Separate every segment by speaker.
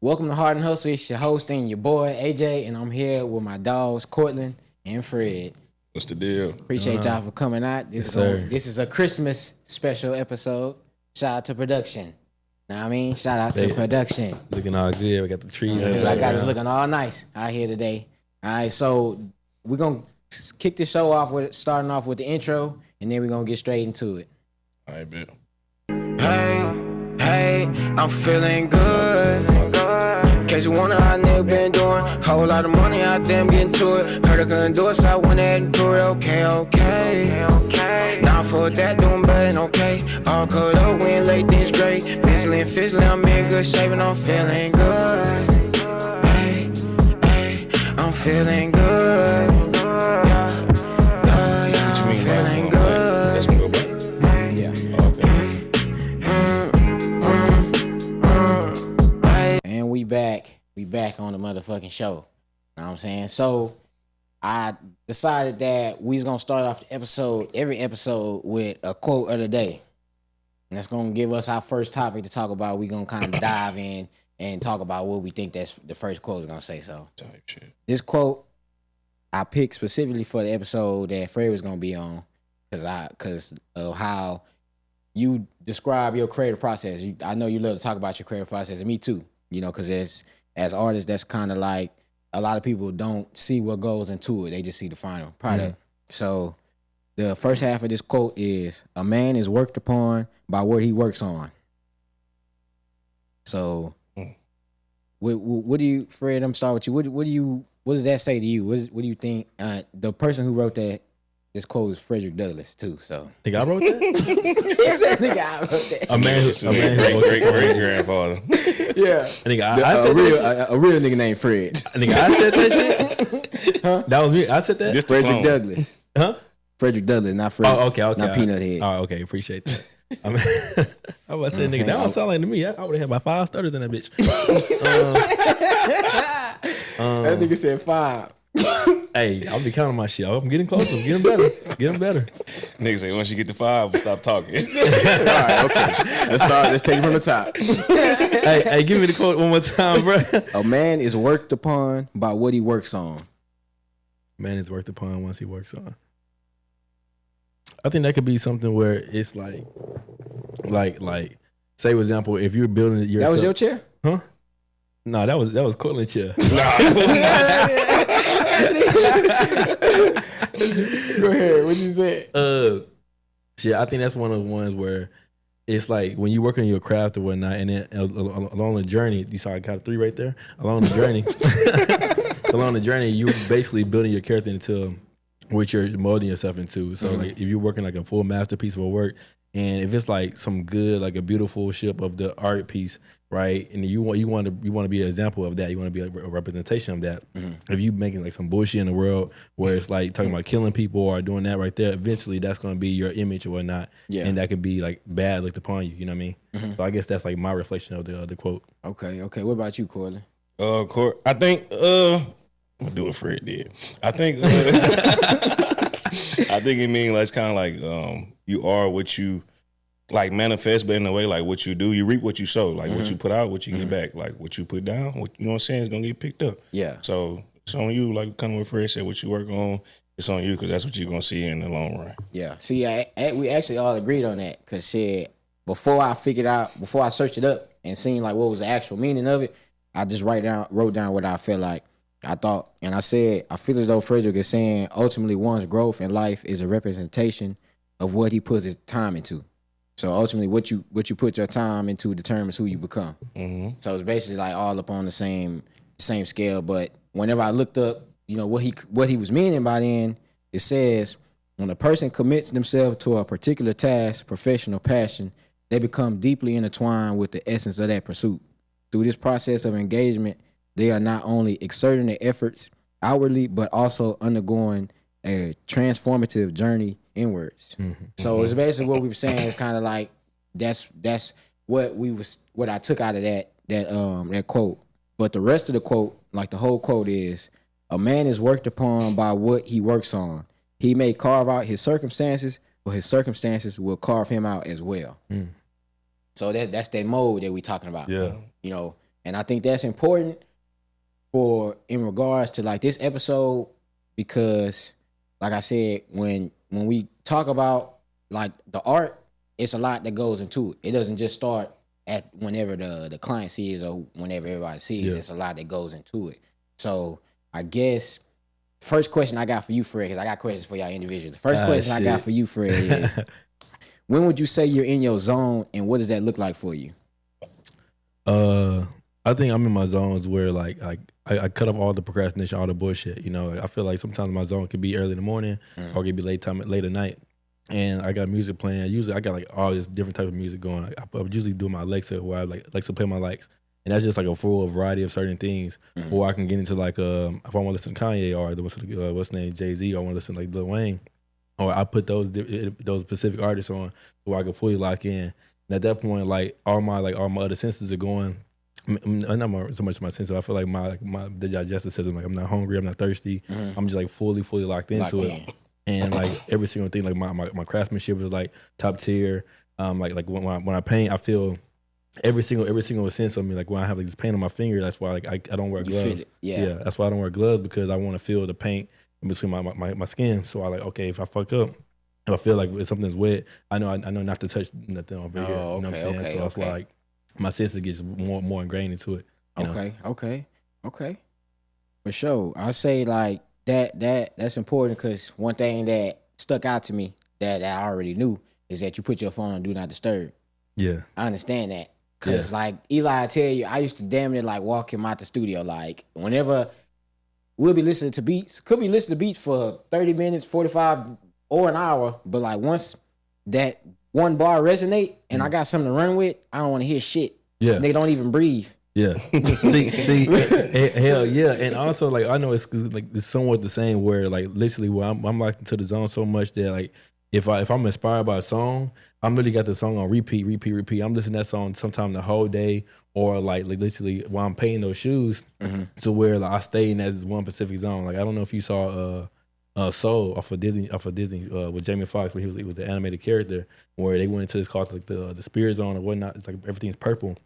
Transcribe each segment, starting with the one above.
Speaker 1: Welcome to Hard and Hustle. It's your host and your boy AJ, and I'm here with my dogs Cortland and Fred.
Speaker 2: What's the deal?
Speaker 1: Appreciate y'all for coming out. This is a Christmas special episode. Shout out to production. Know what I mean? Shout out to production.
Speaker 3: Looking all good. We got the trees.
Speaker 1: I got us looking all nice out here today. All right, so we're gonna kick this show off with starting off with the intro, and then we're gonna get straight into it.
Speaker 2: All right, bet.
Speaker 4: Hey, I'm feeling good. In case you wonder how nigga been doing, whole lot of money out there, I'm getting to it. Heard I couldn't do it, so I went ahead and do it. Okay. Now for that, doing better, okay. All cut up, we ain't late, things great. Mentally and physically, I'm in good shape and I'm feeling good. Hey, I'm feeling good. Yeah, I'm feeling good.
Speaker 2: Let's go back.
Speaker 1: Yeah.
Speaker 4: Okay.
Speaker 1: And we back on the motherfucking show. You know what I'm saying? So I decided that we was gonna start off every episode with a quote of the day. And that's gonna give us our first topic to talk about. We gonna kind of dive in and talk about what we think that's the first quote is gonna say. So
Speaker 2: Type shit.
Speaker 1: this quote I picked specifically for the episode that Fred was gonna be on because of how you describe your creative process. I know you love to talk about your creative process, and me too. You know, because as artists, that's kind of like a lot of people don't see what goes into it. They just see the final product. So the first half of this quote is, "A man is worked upon by what he works on." So what do you, Fred, I'm starting with you. What does that say to you? What do you think? The person who wrote this quote is Frederick Douglass too. So
Speaker 3: Think I wrote that?
Speaker 1: he said, "Nigga, I wrote that."
Speaker 3: A man
Speaker 2: Great grandfather.
Speaker 1: Yeah, a real nigga named Fred.
Speaker 3: I said that shit.
Speaker 1: Huh?
Speaker 3: That was me. I said that.
Speaker 2: This the
Speaker 1: Frederick
Speaker 2: clone.
Speaker 1: Douglass.
Speaker 3: Huh?
Speaker 1: Frederick Douglass, not Fred.
Speaker 3: Oh, okay.
Speaker 1: Not Peanut Head.
Speaker 3: Oh, okay. Appreciate that. I mean, I was saying, nigga, that don't sound like to me. I would have had about 5 stutters in that bitch.
Speaker 1: That nigga said 5.
Speaker 3: Hey, I'll be counting my shit. I'm getting closer. I'm getting better.
Speaker 2: Niggas say once you get to 5, we'll stop talking.
Speaker 1: All right, okay. Let's take it from the top.
Speaker 3: Hey, give me the quote one more time, bro.
Speaker 1: A man is worked upon by what he works on.
Speaker 3: Man is worked upon once he works on. I think that could be something where it's like, say for example, if you're building it yourself.
Speaker 1: That was your chair?
Speaker 3: Huh? No, that was Cortland's chair.
Speaker 1: Go ahead. What you say?
Speaker 3: Shit, I think that's one of the ones where it's like when you work on your craft or whatnot, and then along the journey, you saw I got a 3 right there. Along the journey, you basically building your character into what you're molding yourself into. So like if you're working like a full masterpiece of a work, and if it's like some good, like a beautiful ship of the art piece, right? And you want to be an example of that. You want to be a representation of that. If you making like some bullshit in the world where it's like talking about killing people or doing that right there, eventually that's going to be your image or whatnot. Yeah. And that could be like bad looked upon you. You know what I mean? So I guess that's like my reflection of the quote.
Speaker 1: Okay. What about you, Cortland?
Speaker 2: I think I'm gonna do what Fred did. I think it means like it's kind of like you are what you like manifest, but in a way like what you do, you reap what you sow. Like what you put out, what you get back. Like what you put down, what you know what I'm saying is gonna get picked up. Yeah. So it's on you. Like kind of what Fred said, what you work on, it's on you because that's what you're gonna see in the long run.
Speaker 1: Yeah. See, we actually all agreed on that because shit, before I searched it up and seen like what was the actual meaning of it, I just wrote down what I felt like. I thought, and I said, I feel as though Frederick is saying ultimately one's growth in life is a representation of what he puts his time into. So ultimately what you put your time into determines who you become. So it's basically like all up on the same scale. But whenever I looked up, you know, what he was meaning by then, it says when a person commits themselves to a particular task, profession, or passion, they become deeply intertwined with the essence of that pursuit. Through this process of engagement, they are not only exerting their efforts outwardly, but also undergoing a transformative journey inwards. So it's basically what we were saying is kind of like that's what I took out of that quote. But the rest of the quote, like the whole quote is, a man is worked upon by what he works on. He may carve out his circumstances, but his circumstances will carve him out as well. So that's that mode that we talking about.
Speaker 3: Yeah.
Speaker 1: You know, And I think that's important in regards to like this episode, because like I said, when we talk about like the art, it's a lot that goes into it. It doesn't just start at whenever the client sees or whenever everybody sees. It's a lot that goes into it. So I guess first question I got for you, Fred, because I got questions for y'all individually. The first question I got for you, Fred, is when would you say you're in your zone, and what does that look like for you?
Speaker 3: I think I'm in my zones where like I cut off all the procrastination, all the bullshit. You know, I feel like sometimes my zone could be early in the morning or it could be late at night. And I got music playing. Usually I got like all this different type of music going. I usually do my Alexa, where I like Alexa play my likes. And that's just like a full variety of certain things. Or I can get into like, if I want to listen to Kanye or what's his name, Jay-Z, or I want to listen to like Lil Wayne. Or I put those specific artists on where I can fully lock in. And at that point, like all my other senses are going. Not so much my senses. I feel like the digestive system, like I'm not hungry, I'm not thirsty. I'm just like fully locked into it. And like every single thing, like my craftsmanship is like top tier. Like when I paint, I feel every single sense of me. Like when I have like this paint on my finger, that's why like I don't wear gloves. Yeah, that's why I don't wear gloves, because I want to feel the paint in between my skin. So I like, okay, if I fuck up, if I feel like if something's wet, I know not to touch nothing over here. You know what I'm saying? So that's why like my senses gets more ingrained into it.
Speaker 1: Okay. For sure. I say like that's important, because one thing that stuck out to me that I already knew is that you put your phone on Do Not Disturb. Yeah. I understand that. Because like Eli, I tell you, I used to damn near like walk him out the studio. Like whenever we'll be listening to beats, could be listening to beats for 30 minutes, 45 or an hour. But like once that one bar resonate and I got something to run with, I don't want to hear shit. Yeah. They don't even breathe.
Speaker 3: Yeah. see, hell yeah. And also like I know it's like it's somewhat the same where like literally where I'm locked into the zone so much that like if I'm inspired by a song, I'm really got the song on repeat. I'm listening to that song sometime the whole day, or like literally while I'm painting those shoes, to where like I stay in that one specific zone. Like I don't know if you saw Soul off of Disney with Jamie Foxx, where he was the animated character, where they went into this called like the Spirit Zone or whatnot. It's like everything's purple,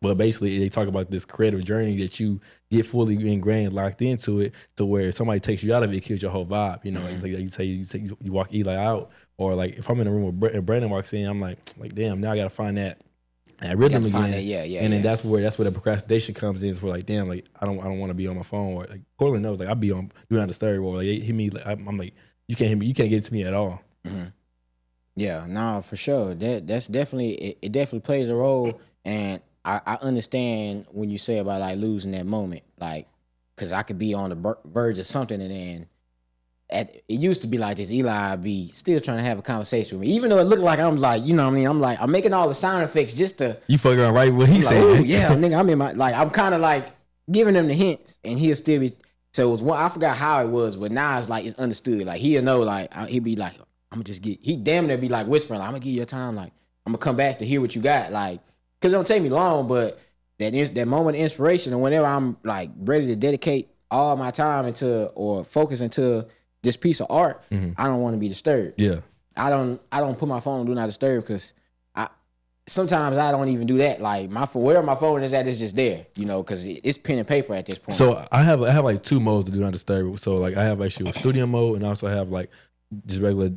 Speaker 3: but basically they talk about this creative journey that you get fully ingrained, locked into it, to where somebody takes you out of it, it kills your whole vibe. You know, it's like you walk Eli out, or like if I'm in a room where Brandon walks in, I'm like damn, now I gotta find that rhythm again. And then that's where the procrastination comes in. For like, damn, like I don't want to be on my phone. Or like Cortland knows, like I be on Do Not Disturb, or like they hit me. Like, I'm like, you can't hit me. You can't get to me at all.
Speaker 1: Yeah, no, for sure. That's definitely it. Definitely plays a role, and I understand when you say about like losing that moment, like because I could be on the verge of something, and then. It used to be like this. Eli be still trying to have a conversation with me, even though it looked like I'm like, you know what I mean? I'm like, I'm making all the sound effects just to.
Speaker 3: You fucking around right what he's
Speaker 1: like,
Speaker 3: saying.
Speaker 1: Oh yeah, nigga, I'm in my like. I'm kind of like giving him the hints, and he'll still be. So it was one. I forgot how it was, but now it's like it's understood. Like he'll know. Like he'll be like, I'm gonna just get. He damn near be like whispering. Like, I'm gonna give you your time. Like I'm gonna come back to hear what you got. Like because it don't take me long, but that moment of inspiration, and whenever I'm like ready to dedicate all my time into or focus into this piece of art, I don't want to be disturbed. Yeah, I don't put my phone on Do Not Disturb, because sometimes I don't even do that. Like wherever my phone is at, it's just there, you know, because it's pen and paper at this point.
Speaker 3: So I have like two modes to Do Not Disturb. So like I have actually a studio mode, and I also have like just regular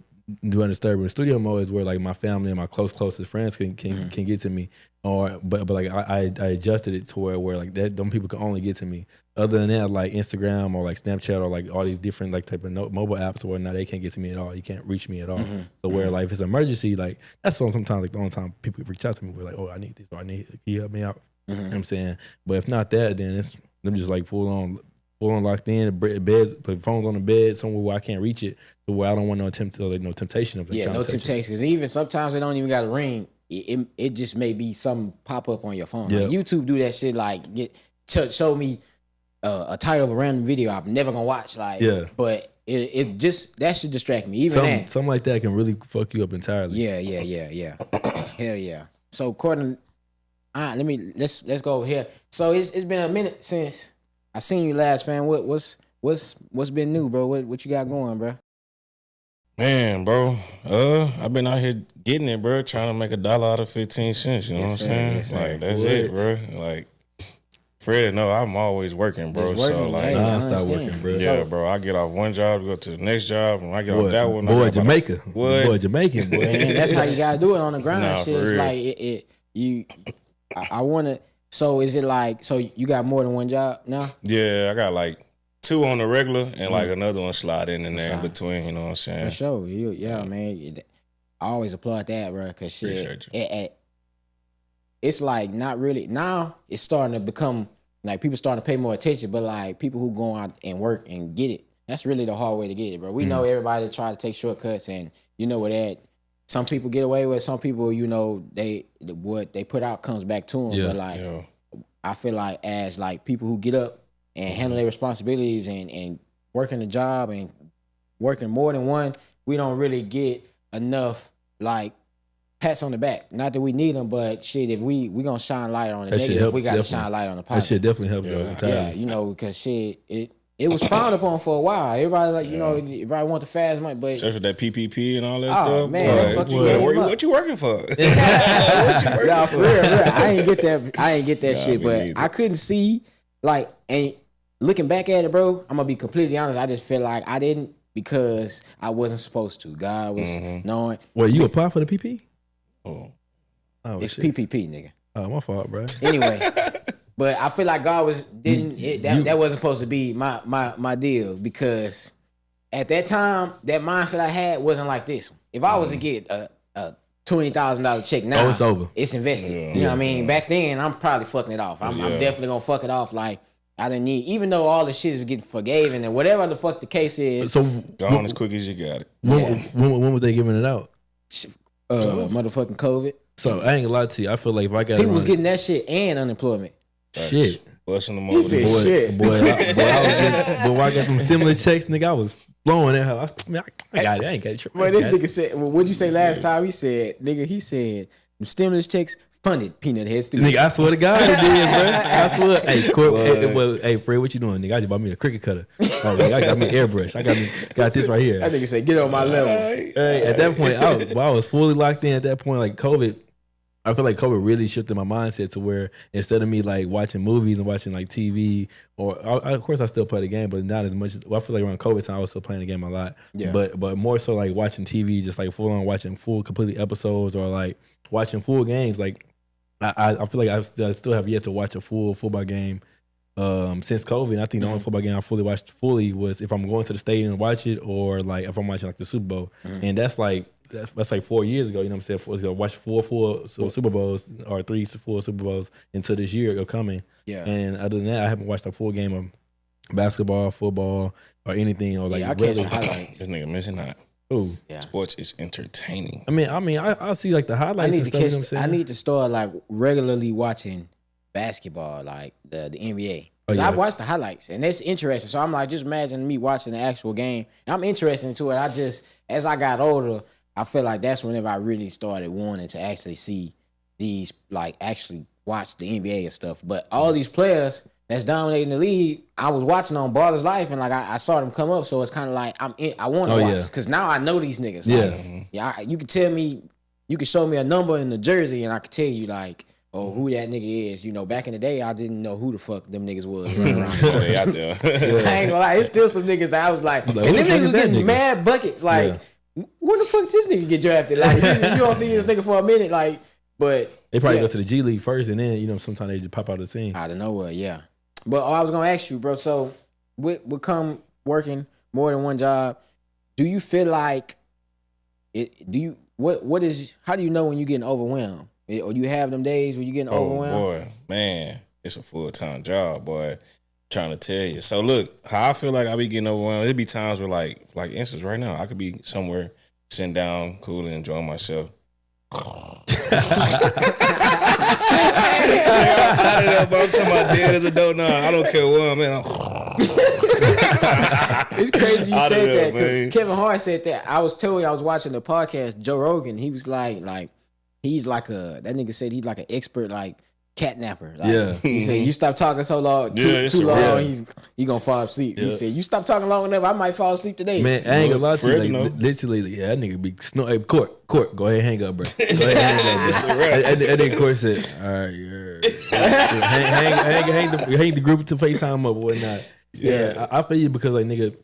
Speaker 3: Do Not Disturb. But the studio mode is where like my family and my closest friends can get to me. But like I adjusted it to where like that them people can only get to me. Other than that, like Instagram or like Snapchat or like all these different like type of mobile apps or whatnot, they can't get to me at all. You can't reach me at all. So where like if it's an emergency, like that's sometimes like the only time people reach out to me. We're like, oh, I need this, or can you help me out? You know what I'm saying? But if not that, then it's them just like full on locked in, beds, like phones on the bed somewhere where I can't reach it, so where I don't want no temptation of like,
Speaker 1: no temptation. Because even sometimes it don't even got to ring. It just may be something pop up on your phone. Like YouTube do that shit. Like show me a title of a random video I'm never gonna watch. Like but it just that should distract me. Even
Speaker 3: something like that can really fuck you up entirely.
Speaker 1: Yeah. Hell yeah. So Cortland, let's go over here. So it's been a minute since I seen you last, fam. What's been new, bro? What you got going, bro?
Speaker 2: Man, bro, I've been out here getting it, bro, trying to make $1 out of 15 cents. You know what I'm saying?
Speaker 1: Yes,
Speaker 2: like that's it, bro. Like Fred, no, I'm always working, bro. So like,
Speaker 1: hey,
Speaker 3: I start working, bro.
Speaker 2: Yeah, bro. I get off one job, go to the next job, and I get off that one.
Speaker 3: Boy, Jamaica.
Speaker 2: What?
Speaker 3: Boy, Jamaican, boy.
Speaker 1: And that's how you gotta do it on the grind.
Speaker 2: Nah,
Speaker 1: Shit, it's like I wanna. So is it like so you got more than one job now?
Speaker 2: Yeah, I got like 2 on the regular and like another one slide in there in between. You know what I'm saying?
Speaker 1: For sure, yeah, man. I always applaud that, bro. Cause shit, it's like not really now. It's starting to become like people starting to pay more attention, but like people who go out and work and get it, that's really the hard way to get it, bro. We know everybody try to take shortcuts, and you know what that. Some people get away with. Some people, you know, what they put out comes back to them. Yeah. But like, I feel like as like people who get up and handle their responsibilities and working the job and working more than one, we don't really get enough like pats on the back. Not that we need them, but shit, if we gonna shine light on the negative, we gotta shine light on the positive.
Speaker 3: That shit definitely helps.
Speaker 1: Yeah, you know, because shit, it was frowned upon for a while. Everybody like, you know, everybody want the fast money, but
Speaker 2: especially that PPP and all that stuff.
Speaker 1: Man,
Speaker 2: what you working for?
Speaker 1: Nah, for real. I ain't get that shit, but I couldn't see like, and looking back at it, bro, I'm gonna be completely honest. I just feel like I didn't because I wasn't supposed to. God was knowing.
Speaker 3: Well, you applied for the PP?
Speaker 2: Oh,
Speaker 1: it's shit. PPP, nigga.
Speaker 3: Oh, my fault, bro.
Speaker 1: Anyway, but I feel like God that wasn't supposed to be my deal because at that time that mindset I had wasn't like this. If I was to get a $20,000 check now,
Speaker 3: it's over.
Speaker 1: It's invested. You know what I mean? Back then, I'm probably fucking it off. I'm definitely gonna fuck it off. Like I didn't need, even though all the shit is getting forgiven and whatever the fuck the case is.
Speaker 3: So
Speaker 2: gone as quick as you got it.
Speaker 3: When was they giving it out?
Speaker 1: Motherfucking COVID.
Speaker 3: So I ain't gonna lie to you. I feel like if I got
Speaker 1: people was getting that shit and unemployment.
Speaker 3: Shit.
Speaker 2: Busting them
Speaker 1: over. He said shit.
Speaker 3: Boy, I got some stimulus checks, nigga. I was blowing that hell. I got it. I ain't got it.
Speaker 1: Well, this nigga said, what'd you say last time? He said, he said, them stimulus checks funded Peanut Head Studio.
Speaker 3: Nigga, I swear to God it did, bro. I swear. Hey, Fred, what you doing, nigga? I just bought me a cricket cutter. Oh, nigga, I got me an airbrush. I got this right here.
Speaker 1: That nigga said, get on my level.
Speaker 3: Hey, at that point, I was fully locked in at that point. Like COVID, I feel like COVID really shifted my mindset to where instead of me like watching movies and watching like TV, or of course I still play the game, but not as much. I feel like around COVID time I was still playing the game a lot. Yeah. But more so like watching TV, just like full on watching full completely episodes or like watching full games. Like I feel like I still have yet to watch a full football game since COVID. And I think the only football game I fully watched was if I'm going to the stadium and watch it, or like if I'm watching like the Super Bowl, and that's like 4 years ago. You know what I'm saying? Watch four Super Bowls or 3 full Super Bowls into this year coming. Yeah. And other than that, I haven't watched a full game of basketball, football, or anything. Or like
Speaker 1: I catch the highlights.
Speaker 2: This nigga missing that.
Speaker 3: Ooh.
Speaker 2: Yeah. Sports is entertaining.
Speaker 3: I see like the highlights.
Speaker 1: I need to start like regularly watching basketball, like the NBA. Cause I watch the highlights and it's interesting. So I'm like, just imagine me watching the actual game. And I'm interested into it. As I got older, I feel like that's whenever I really started wanting to actually see these, like actually watch the NBA and stuff. But all these players that's dominating the league, I was watching on Baller's Life and like I saw them come up. So it's kind of like I want to watch because now I know these niggas. Like, you can tell me, you can show me a number in the jersey and I could tell you like, oh, who that nigga is. You know, back in the day, I didn't know who the fuck them niggas was running around.
Speaker 2: They out there.
Speaker 1: I ain't gonna lie, it's still some niggas that I was like and them niggas was getting mad buckets. Like, when the fuck did this nigga get drafted? Like, you don't see this nigga for a minute. Like, but
Speaker 3: they probably go to the G League first, and then you know sometimes they just pop out of the scene
Speaker 1: out of nowhere. Yeah, but I was gonna ask you, bro. So, we come working more than one job. Do you feel like it? Do you what is? How do you know when you're getting overwhelmed? Or you have them days when you getting overwhelmed?
Speaker 2: Boy, man, it's a full-time job, boy. Trying to tell you. So look, how I feel like I be getting overwhelmed. It'd be times where like instance right now, I could be somewhere sitting down, cool, and enjoying myself. I'm out of there, but I'm talking about dead as a dope now. I don't care what, man.
Speaker 1: It's crazy you said that because Kevin Hart said that. I was told I was watching the podcast, Joe Rogan. He was like he's like that nigga said he's like an expert like catnapper. Like, he said you stop talking so long, too long, he gonna fall asleep. He said you stop talking long enough, I might fall asleep today.
Speaker 3: Man, I ain't gonna lie to you. Like, literally, that nigga be snoring. Hey, Court, go ahead, hang up, bro. Go ahead, hang up, bro. And then Court said, all right, hang the group to FaceTime up or whatnot. Yeah, I feel you because like nigga,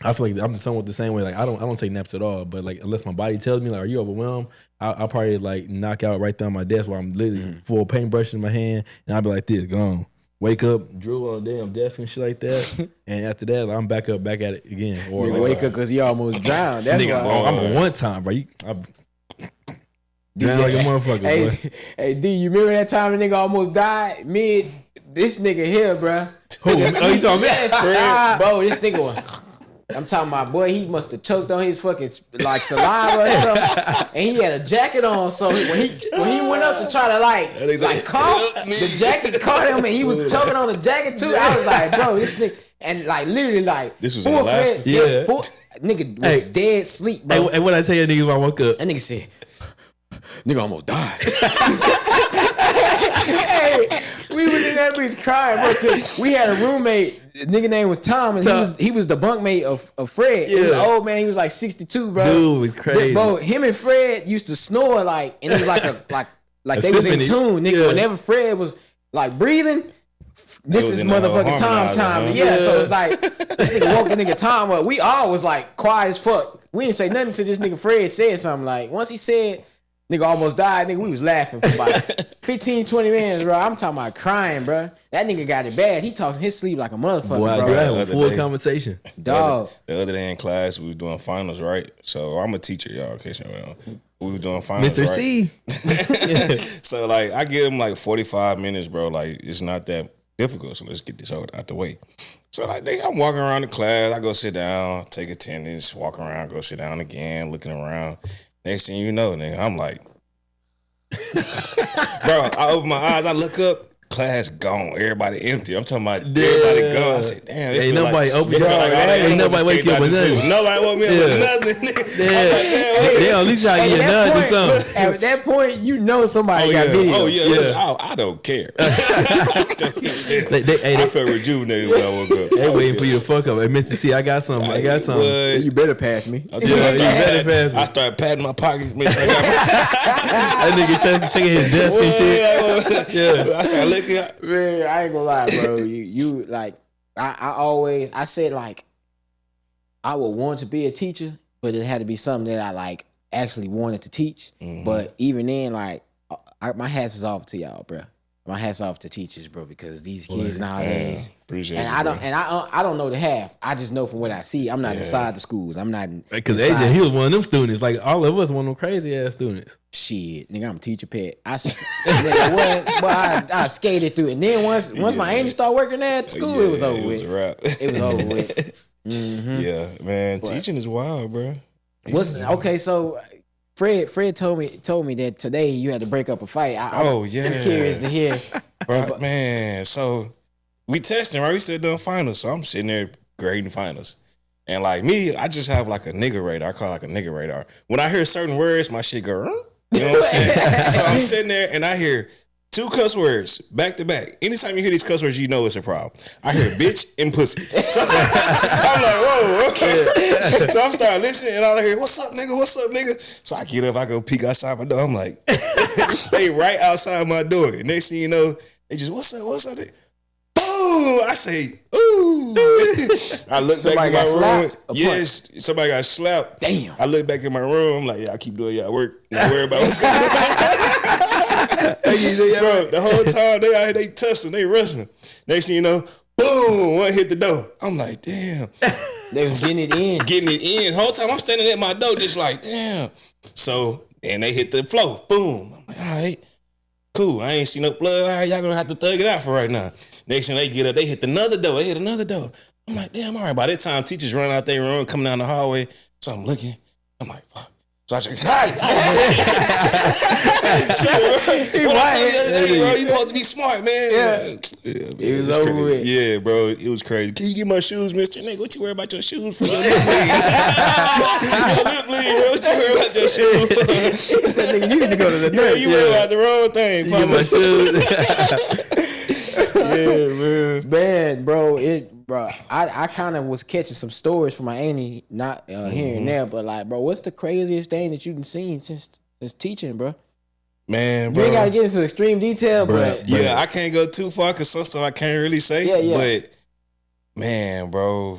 Speaker 3: I feel like I'm somewhat the same way. Like I don't take naps at all, but like unless my body tells me like, are you overwhelmed? I'll probably like knock out right there on my desk while I'm literally full paintbrush in my hand, and I'll be like this, gone. Wake up, drool on the damn desk and shit like that, and after that, like, I'm back at it again. Or
Speaker 1: nigga,
Speaker 3: like,
Speaker 1: wake up because you almost drowned. That's
Speaker 3: nigga,
Speaker 1: why.
Speaker 3: I'm a one time, bro. Drown like a motherfucker.
Speaker 1: Hey, D, you remember that time the nigga almost died? This nigga here, bro.
Speaker 3: Who? Oh, you talking about?
Speaker 1: Bro, this nigga was. I'm talking about, boy, he must have choked on his fucking like saliva or something, and he had a jacket on. So when he went up to try to like cough, the jacket caught him, and he was choking on the jacket too. I was like, bro, this nigga, and like literally like
Speaker 2: this was in Alaska.
Speaker 1: Nigga was dead sleep, bro.
Speaker 3: And what I tell you, nigga, when I woke up,
Speaker 1: that nigga said, nigga almost died. Hey, we was in that bitch crying, bro, cause we had a roommate. The nigga name was Tom, and he was the bunkmate of Fred. He was an old man. He was like 62, bro.
Speaker 3: Dude, was crazy.
Speaker 1: Bro, him and Fred used to snore like, and it was like like they was in tune, nigga. Yeah. Whenever Fred was like breathing, this is motherfucking Tom's time. Yeah, so it's like this nigga woke the nigga Tom up. We all was like quiet as fuck. We didn't say nothing to this nigga Fred said something. Like once he said nigga almost died, nigga, we was laughing for about 15, 20 minutes, bro. I'm talking about crying, bro. That nigga got it bad. He talks in his sleep like a motherfucker,
Speaker 3: boy,
Speaker 1: bro.
Speaker 3: Full conversation.
Speaker 1: Dog.
Speaker 2: The other day in class, we was doing finals, right? So I'm a teacher, y'all, in case you don't know. We was doing finals,
Speaker 3: Mr.
Speaker 2: right?
Speaker 3: C.
Speaker 2: So, like, I give him, like, 45 minutes, bro. Like, it's not that difficult, so let's get this out the way. So, like, I'm walking around the class. I go sit down, take attendance, walk around, go sit down again, looking around. Next thing you know, nigga, I'm like, bro, I open my eyes, I look up, class gone, everybody empty. I'm talking about everybody gone. I said, damn,
Speaker 3: ain't nobody open. Ain't nobody wake you up with nothing.
Speaker 2: Nobody woke me up with nothing. I'm like,
Speaker 3: damn, at least y'all get nuts or something.
Speaker 1: At that point, you know somebody got video.
Speaker 2: Oh yeah. I don't care. I felt rejuvenated when I woke up.
Speaker 3: They waiting for you to fuck up. Hey, Mr. C, I got something.
Speaker 1: You better pass me.
Speaker 2: I started patting my pockets.
Speaker 3: That nigga checking his desk and shit.
Speaker 2: I started looking.
Speaker 1: Man, I ain't gonna lie, bro. You like, I said like, I would want to be a teacher, but it had to be something that I like actually wanted to teach. Mm-hmm. But even then, like, my hats is off to y'all, bro. My hats off to teachers, bro, because these kids nowadays.
Speaker 2: Appreciate
Speaker 1: and I don't know the half. I just know from what I see. I'm not inside the schools. I'm not.
Speaker 3: Because AJ, he was one of them students. Like all of us, one of them crazy ass students.
Speaker 1: Shit, nigga, I'm a teacher pet. I skated through it. And then once my auntie started working there at school, it was over with. It was over with. Mm-hmm.
Speaker 2: Yeah, man, teaching is wild, bro.
Speaker 1: Okay? So Fred told me that today you had to break up a fight. I'm curious to hear,
Speaker 2: bro. Man, so we testing, right? We still doing finals, so I'm sitting there grading finals. And like me, I just have like a nigga radar. I call it like a nigga radar. When I hear certain words, my shit go, you know what I'm saying? So I'm sitting there and I hear 2 cuss words back to back. Anytime you hear these cuss words, you know it's a problem. I hear bitch and pussy. So I'm like, whoa, okay. So I'm starting listening and all I hear, what's up, nigga? What's up, nigga? So I get up, I go peek outside my door. I'm like, they right outside my door. And next thing you know, they just, what's up? Boom! I say, ooh. I look back in my room. Yes, somebody got slapped.
Speaker 1: Damn.
Speaker 2: I look back in my room. I'm like, yeah, I keep doing y'all work. Don't worry about what's going on. Bro, the whole time they out here, they tussling, they wrestling. Next thing you know, boom, one hit the door. I'm like, damn.
Speaker 1: They was getting it in.
Speaker 2: The whole time I'm standing at my door just like, damn. So, and they hit the floor. Boom. I'm like, all right, cool. I ain't see no blood. All right, y'all gonna have to thug it out for right now. Next thing they get up, they hit another door. I'm like, damn, all right. By that time, teachers run out their room, coming down the hallway. So I'm looking. I'm like, fuck. So I just, all right. What I told you the other day, bro, you supposed to be smart, man.
Speaker 1: Yeah, it was over with.
Speaker 2: Yeah, bro, it was crazy. Can you get my shoes, mister? Nigga, what you worry about your shoes for? Your lip bleed, bro. What you worry about your shoes?
Speaker 1: He said, nigga, you need to go to the nurse.
Speaker 2: You worry about the wrong thing.
Speaker 3: You get my shoes.
Speaker 2: Yeah, man.
Speaker 1: Bro, I kind of was catching some stories from my auntie, not here and there, but like, bro, what's the craziest thing that you've seen since teaching, bro?
Speaker 2: Man, bro.
Speaker 1: You ain't gotta get into extreme detail, but
Speaker 2: yeah, I can't go too far because some stuff I can't really say. Yeah. But man, bro,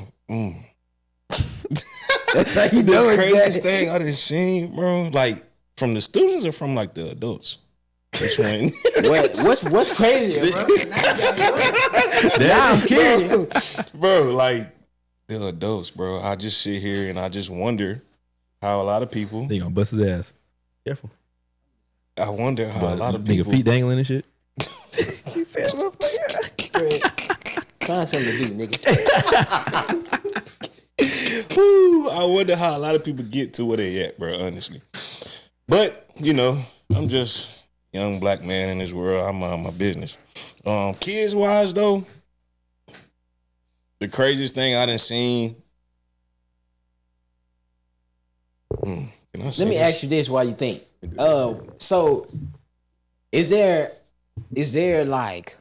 Speaker 1: that's how you know
Speaker 2: the
Speaker 1: it's
Speaker 2: craziest
Speaker 1: bad.
Speaker 2: thing I done seen, bro. Like from the students or from like the adults. Which one?
Speaker 1: What's crazier, bro? Now I'm curious,
Speaker 2: bro. Like the adults, bro. I just sit here and I just wonder how a lot of people.
Speaker 3: They gonna bust his ass. Careful.
Speaker 2: I wonder how a lot of people.
Speaker 3: Nigga feet dangling and shit.
Speaker 1: he said, find something to do, nigga.
Speaker 2: Woo, I wonder how a lot of people get to where they at, bro, honestly. But, you know, I'm just a young black man in this world. I'm on my business. Kids wise though, the craziest thing I done seen.
Speaker 1: Let me ask you this while you think. So is there like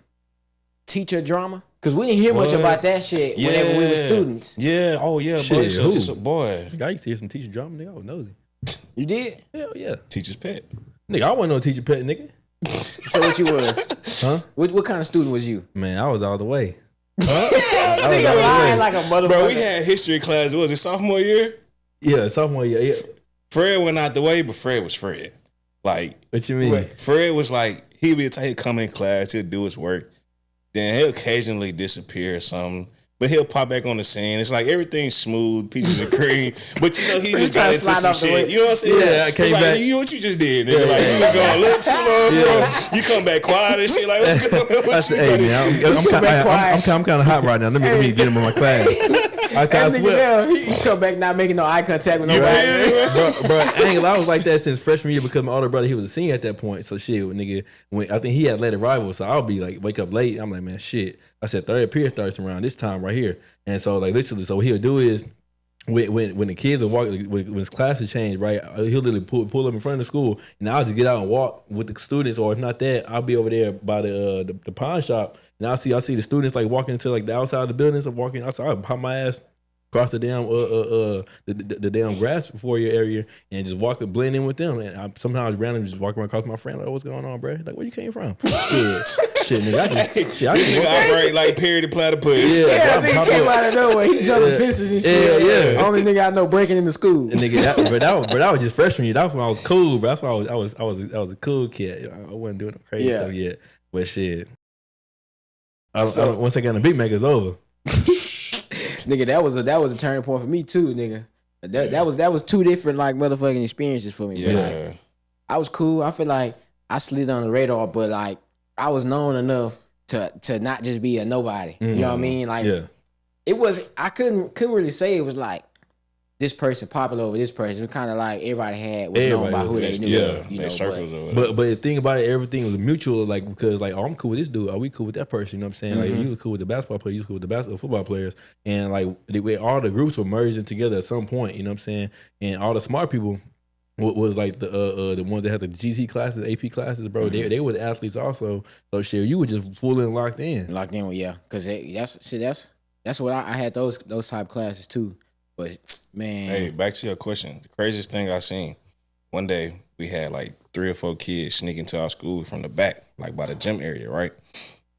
Speaker 1: teacher drama? Because we didn't hear much about that shit whenever we were students.
Speaker 2: Yeah, oh yeah,
Speaker 3: shit,
Speaker 2: boy. It's a boy.
Speaker 3: I used to hear some teacher drama, nigga. I was nosy.
Speaker 1: You did?
Speaker 3: Hell yeah.
Speaker 2: Teacher's pet.
Speaker 3: Nigga, I wasn't no teacher pet, nigga.
Speaker 1: So what you was?
Speaker 3: Huh?
Speaker 1: What kind of student was you?
Speaker 3: Man, I was all the way.
Speaker 1: Huh? Nigga lying like a motherfucker.
Speaker 2: Bro, we had history class. Was it sophomore year?
Speaker 3: Yeah, sophomore year. Yeah.
Speaker 2: Fred went out the way, but Fred was Fred. Like,
Speaker 3: what you mean?
Speaker 2: Fred was like, he'd be a type, he'd come in class, he'll do his work. Then he'll occasionally disappear or something. But he'll pop back on the scene. It's like everything's smooth, peaches and cream. But you know, he just got into some shit. You know what I'm saying?
Speaker 3: Yeah, I came back.
Speaker 2: Like, you know what you just did, nigga. Like, you was going a little too long, bro. You come back quiet and shit. Like, what's going on?
Speaker 3: Hey, man, I'm kind of hot right now. Let me get him in my class. I
Speaker 1: swear. He come back not making no eye contact with nobody.
Speaker 3: Bro, I was like that since freshman year because my older brother, he was a senior at that point. So shit, nigga, I think he had late arrival, so I'll be like, wake up late. I'm like, man, shit. I said third period starts around this time right here. And so like literally, so what he'll do is when the kids are walking, when his classes change, right, he'll literally pull up in front of the school, and I'll just get out and walk with the students, or if not that, I'll be over there by the pawn shop, and I'll see the students like walking into like the outside of the buildings, or walking outside, I'll pop my ass across the damn the damn grass foyer area and just blend in with them, and I somehow randomly just walk around across my friend like, what's going on, bro? Like, where you came from? Shit, nigga, I just
Speaker 2: operate like Perry the Platypus.
Speaker 1: Yeah, that nigga came out of nowhere. He jumping fences and shit.
Speaker 3: Yeah.
Speaker 1: Only nigga I know breaking into school.
Speaker 3: And nigga, that was just freshman year. That was when I was cool, bro. That's why I was a cool kid. I wasn't doing no crazy stuff yet, but shit. Once I got in the big maker's over.
Speaker 1: Nigga, that was a turning point for me too, nigga. That was two different like motherfucking experiences for me.
Speaker 2: Yeah,
Speaker 1: but, like, I was cool. I feel like I slid on the radar, but like I was known enough to not just be a nobody. Mm-hmm. You know what I mean? Like it was. I couldn't really say it was like this person popular over this person. It was kind of like everybody was known by who they knew. You know,
Speaker 2: circles
Speaker 3: but the thing about it, everything was mutual. Like because like, oh, I'm cool with this dude. Are we cool with that person? You know what I'm saying? Mm-hmm. Like you were cool with the basketball player. You were cool with the football players. And like all the groups were merging together at some point. You know what I'm saying? And all the smart people was like the ones that had the GT classes, AP classes, bro. Mm-hmm. They were the athletes also. So shit, you were just fully locked in.
Speaker 1: Locked in, yeah. Because that's what I had those type classes too. But man,
Speaker 2: hey, back to your question. The craziest thing I seen, one day we had like 3 or 4 kids sneak into our school from the back, like by the gym area, right?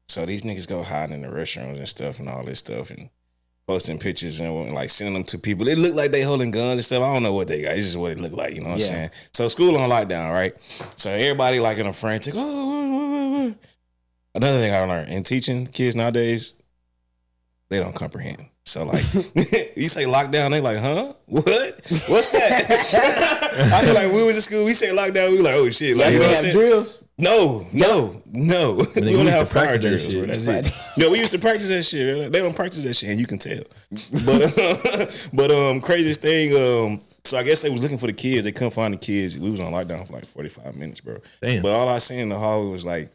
Speaker 2: So these niggas go hide in the restrooms and stuff and all this stuff and posting pictures and like sending them to people. It looked like they holding guns and stuff. I don't know what they got. It's just what it looked like, you know what I'm saying? So school on lockdown, right? So everybody like in a frantic, oh. Another thing I learned in teaching kids nowadays, they don't comprehend. So like, you say lockdown, they like, huh? What? What's that? I feel like we was in school, we say lockdown, we were like, oh shit. Like,
Speaker 1: you have drills?
Speaker 2: No. We don't have fire drills. That's it. No, we used to practice that shit. They don't practice that shit, and you can tell. But craziest thing, so I guess they was looking for the kids. They couldn't find the kids. We was on lockdown for like 45 minutes, bro.
Speaker 3: Damn.
Speaker 2: But all I seen in the hallway was like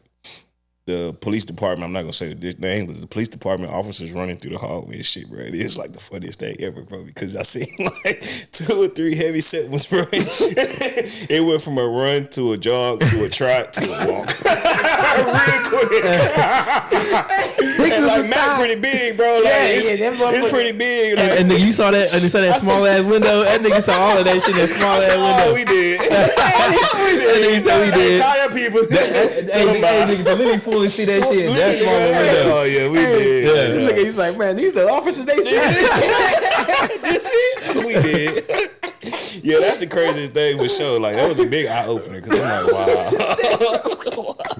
Speaker 2: the police department, I'm not gonna say the name, but the police department officers running through the hallway and shit, bro. It is like the funniest thing ever, bro, because I seen like 2 or 3 heavy set ones, bro. It went from a run to a jog to a trot to a walk. Real quick. And like Matt pretty big, bro. Like it's pretty big. Like,
Speaker 3: and nigga, you saw that, and you saw that small ass window. That nigga saw all of that shit in that small ass window.
Speaker 2: Oh, we did. We did. Kaya people.
Speaker 3: Hey, fully see that shit. That's small window.
Speaker 2: Oh yeah, we did.
Speaker 1: Look, he's like, man, these the officers they see.
Speaker 2: We did. Yeah, that's the craziest thing for sure. Like that was a big eye opener because I'm like, wow.
Speaker 3: What the fuck?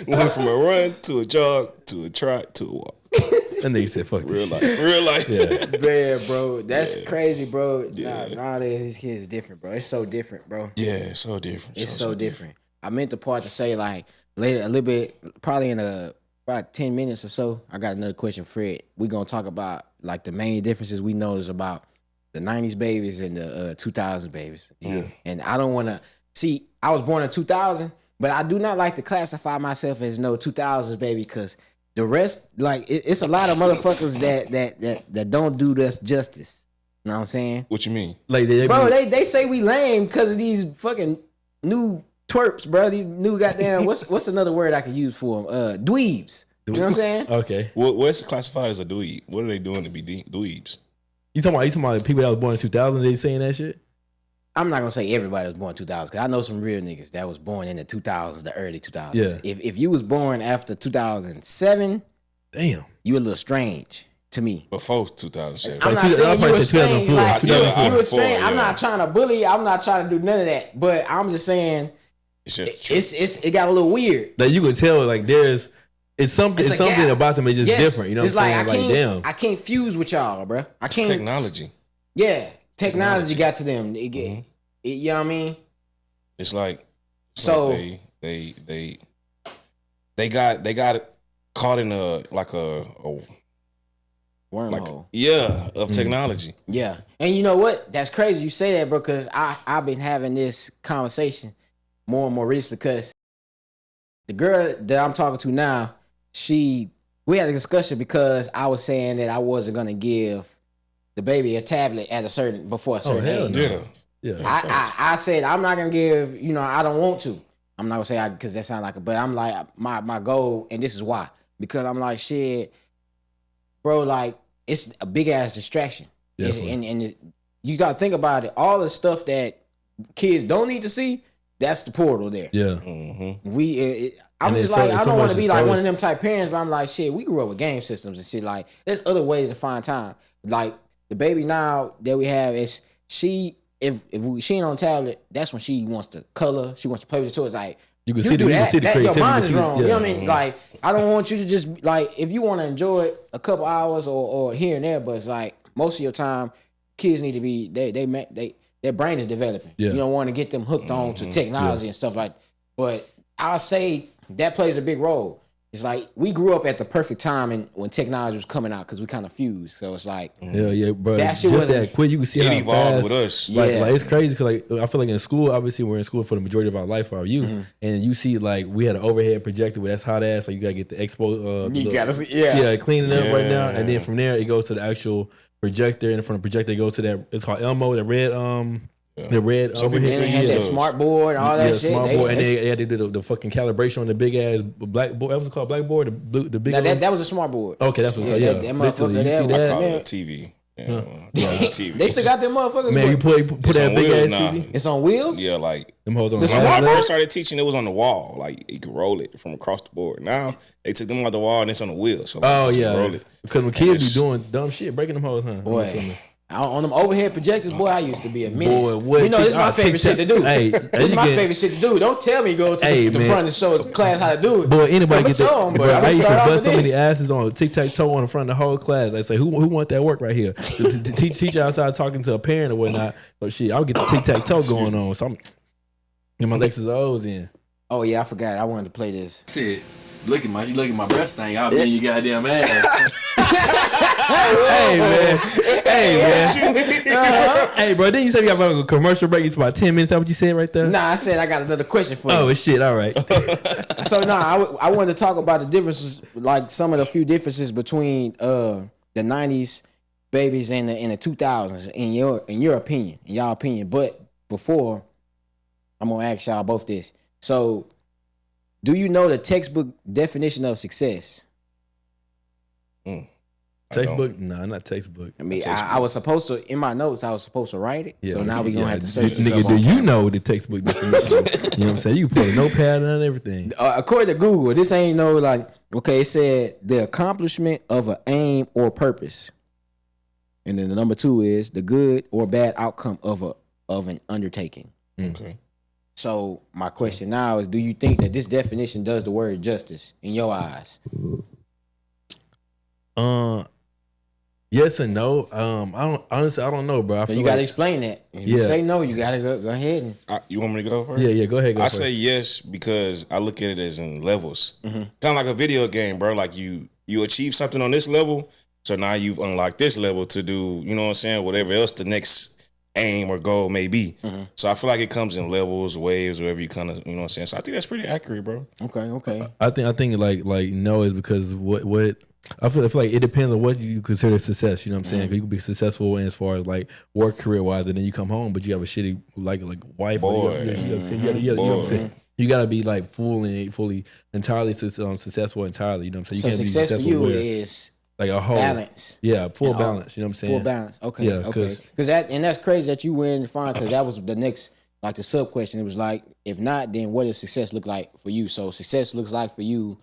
Speaker 2: Went from a run to a jog to a trot to a walk.
Speaker 3: That nigga said, "Fuck
Speaker 2: real life."
Speaker 3: Yeah,
Speaker 1: man, bro, that's crazy, bro. Nah, these kids are different, bro. It's so different, bro.
Speaker 2: Yeah, it's so different.
Speaker 1: It's so different. I meant the part to say like later, a little bit, probably in about 10 minutes or so. I got another question, Fred. We gonna talk about like the main differences we notice about the 90s babies and the 2000s babies.
Speaker 2: Yeah.
Speaker 1: And I don't want to see. I was born in 2000, but I do not like to classify myself as no 2000s baby because the rest, like it's a lot of motherfuckers that don't do this justice. You know what I'm saying?
Speaker 2: What you mean?
Speaker 3: like
Speaker 1: They say we lame because of these fucking new twerps, bro. These new goddamn what's another word I can use for them? Dweebs. You know what I'm saying?
Speaker 3: Okay.
Speaker 2: What's classified as a dweeb? What are they doing to be dweebs?
Speaker 3: You talking about the people that was born in 2000? They saying that shit?
Speaker 1: I'm not gonna say everybody was born in 2000 because I know some real niggas that was born in the 2000s, the early 2000s.
Speaker 3: Yeah.
Speaker 1: If you was born after 2007,
Speaker 3: damn,
Speaker 1: you a little strange to me.
Speaker 2: Before 2007.
Speaker 1: I'm not saying you were strange. Like you were strange.
Speaker 2: Yeah.
Speaker 1: I'm not trying to bully. I'm not trying to do none of that. But I'm just saying
Speaker 2: it's just
Speaker 1: it got a little weird.
Speaker 3: Like you could tell, like it's something about them is just different. You know what I'm saying? Like,
Speaker 1: I can't fuse with y'all, bro. I can't.
Speaker 2: Technology.
Speaker 1: Yeah, technology got to them. You know what I mean?
Speaker 2: It's like
Speaker 1: they
Speaker 2: got caught in a
Speaker 1: wormhole.
Speaker 2: Of technology.
Speaker 1: Yeah, and you know what? That's crazy you say that, bro. Because I've been having this conversation more and more recently. Because the girl that I'm talking to now, we had a discussion because I was saying that I wasn't gonna give the baby a tablet before a certain age.
Speaker 2: Yeah.
Speaker 1: I said I'm not gonna give. I don't want to. I'm not gonna say because that sounds like it, but I'm like my goal, and this is why. Because I'm like shit, bro. Like it's a big ass distraction, and you gotta think about it. All the stuff that kids don't need to see, that's the portal there.
Speaker 3: Yeah.
Speaker 2: Mm-hmm.
Speaker 1: I'm just like I don't want to be like one of them type parents, but I'm like shit. We grew up with game systems and shit. Like there's other ways to find time. Like the baby now that we have is she. If she ain't on tablet, that's when she wants to color. She wants to play with the toys. Like
Speaker 3: you can see do that.
Speaker 1: Your mind is wrong.
Speaker 3: Yeah.
Speaker 1: You know what I mean? Like I don't want you to just like if you want to enjoy it a couple hours or here and there, but it's like most of your time, kids need to be their brain is developing.
Speaker 3: Yeah.
Speaker 1: You don't want to get them hooked on to technology and stuff like. But I'll say that plays a big role. It's like we grew up at the perfect time when technology was coming out because we kind of fused. So it's like,
Speaker 3: bro.
Speaker 1: That shit
Speaker 3: just that quick, you can see
Speaker 2: it
Speaker 3: how
Speaker 2: evolved
Speaker 3: fast,
Speaker 2: with us.
Speaker 3: Like it's crazy because like I feel like in school, obviously we're in school for the majority of our life, our youth, and you see like we had an overhead projector where that's hot ass. Like you gotta get the expo.
Speaker 1: You gotta see,
Speaker 3: cleaning up right now, and then from there it goes to the actual projector, and from the projector it goes to that. It's called Elmo, the red. The red overhead.
Speaker 1: They had that smart board and all that shit.
Speaker 3: Smart board, and they had to do the fucking calibration on the big ass blackboard. What was it called? Blackboard? The big.
Speaker 1: That was a smart board.
Speaker 3: Okay, that's what.
Speaker 1: That motherfucker there.
Speaker 2: I call it a TV. TV.
Speaker 1: They still got them motherfuckers.
Speaker 3: Man, you put that big ass TV.
Speaker 1: It's on wheels.
Speaker 2: Yeah, like
Speaker 3: them hoes on
Speaker 2: when I first started teaching, it was on the wall. Like you could roll it from across the board. Now they took them off the wall and it's on the wheel. So roll it.
Speaker 3: Because when kids be doing dumb shit, breaking them hoes, huh?
Speaker 1: Boy. On them overhead projectors, boy, I used to be a menace. This is my favorite shit to do. This is my favorite shit to do. Don't tell me go to the front and show the class how to do it.
Speaker 3: Boy, anybody get that?
Speaker 1: Bro,
Speaker 3: I used to bust so many asses on tic-tac-toe on the front of the whole class. I say, who want that work right here? The teacher outside talking to a parent or whatnot. So shit, I would get the tic-tac-toe going on. So I'm getting my X's and O's in.
Speaker 1: Oh yeah, I forgot. I wanted to play this.
Speaker 5: Shit.
Speaker 3: Look at my breast thing. I'll be in your goddamn ass. Hey man. Hey bro, didn't you say we got a commercial break? It's about 10 minutes. That what you said right there?
Speaker 1: Nah, I said I got another question for you.
Speaker 3: Oh shit! All right.
Speaker 1: So I wanted to talk about the differences, like some of the few differences between the 90s babies and the 2000s in your opinion, in y'all opinion. But before, I'm gonna ask y'all both this. So, do you know the textbook definition of success?
Speaker 3: Textbook? No, not textbook.
Speaker 1: I mean, I was supposed to, in my notes, I was supposed to write it. Yeah. So now we're going to have to search this
Speaker 3: nigga,
Speaker 1: up.
Speaker 3: Do you know the textbook definition? You know what I'm saying? You can put a notepad and everything.
Speaker 1: According to Google, this ain't no like, okay, it said the accomplishment of an aim or purpose. And then the number 2 is the good or bad outcome of an undertaking.
Speaker 2: Okay.
Speaker 1: So my question now is, do you think that this definition does the word justice in your eyes?
Speaker 3: Yes and no. I don't know, bro.
Speaker 1: So you gotta explain that. If you say no, you gotta go ahead and.
Speaker 2: You want me to go first?
Speaker 3: Yeah. Go ahead.
Speaker 2: I say yes because I look at it as in levels, kind of like a video game, bro. Like you achieve something on this level, so now you've unlocked this level to do, you know what I'm saying, whatever else the next aim or goal may be. So I feel like it comes in levels, waves, whatever you kind of, you know what I'm saying. So I think that's pretty accurate, bro.
Speaker 1: Okay.
Speaker 3: I think like no is because what. I feel like it depends on what you consider success. You know what I'm saying? 'Cause you can be successful in as far as like work career wise, and then you come home, but you have a shitty like wife.
Speaker 2: Boy.
Speaker 3: You know what I'm saying? You gotta be like fully entirely successful entirely. You know what I'm saying?
Speaker 1: So success for you is
Speaker 3: like a whole
Speaker 1: balance.
Speaker 3: Yeah, full balance. You know what I'm saying?
Speaker 1: Full balance. Okay. Yeah, okay. Because that's crazy that you went and find, because that was the next, like the sub question. It was like, if not, then what does success look like for you? So success looks like for you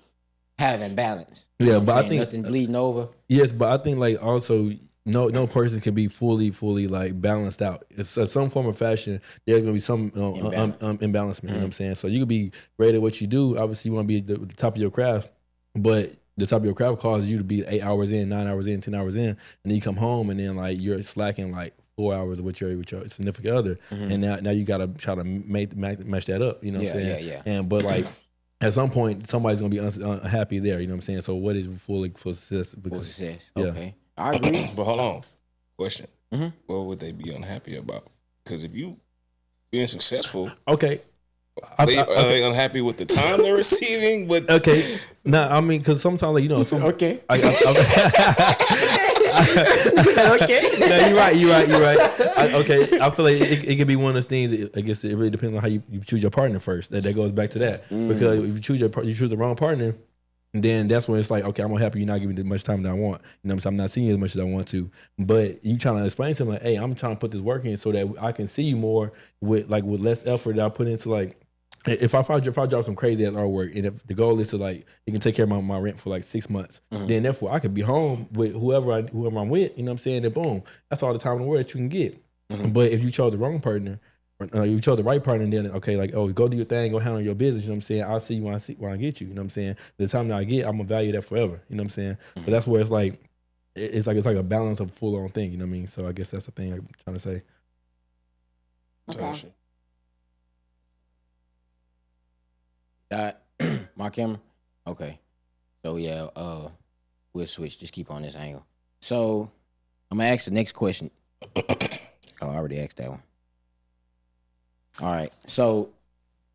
Speaker 1: having balance. You know, but I think nothing bleeding over.
Speaker 3: Yes, but I think like also no person can be fully like balanced out. It's some form of fashion. There's gonna be some imbalancement. You know what I'm saying? So you could be great at what you do. Obviously, you want to be at the top of your craft, but the top of your craft causes you to be 8 hours in, 9 hours in, 10 hours in, and then you come home and then like you're slacking like 4 hours with your significant other, and now you gotta try to match that up. You know what I'm saying? Yeah. And but like. At some point, somebody's gonna be unhappy there. You know what I'm saying? So, what is full success?
Speaker 1: Full success. Okay, I agree.
Speaker 2: But hold on, question: What would they be unhappy about? Because if you being successful,
Speaker 3: okay,
Speaker 2: are they unhappy with the time they're receiving? But
Speaker 3: okay, I mean, because sometimes like
Speaker 1: okay.
Speaker 3: Okay. No, you're right. Okay, I feel like it could be one of those things. I guess it really depends on how you choose your partner first. That goes back to that, because if you choose the wrong partner, then that's when it's like, okay, I'm gonna help you not give me as much time that I want. You know what I'm saying? I'm not seeing you as much as I want to. But you trying to explain to them like, hey, I'm trying to put this work in so that I can see you more with less effort that I put into like. If I drop some crazy ass artwork, and if the goal is to like it can take care of my rent for like 6 months, then therefore I could be home with whoever I'm with. You know what I'm saying? Then boom, that's all the time in the world that you can get. But if you chose the wrong partner, or you chose the right partner, then okay, like go do your thing, go handle your business. You know what I'm saying? I'll see you when I get you. You know what I'm saying? The time that I get, I'm gonna value that forever. You know what I'm saying? So that's where it's like a balance of full on thing. You know what I mean? So I guess that's the thing I'm trying to say.
Speaker 1: Okay. My camera? Okay. So yeah, we'll switch. Just keep on this angle. So I'm gonna ask the next question. Oh, I already asked that one. All right. So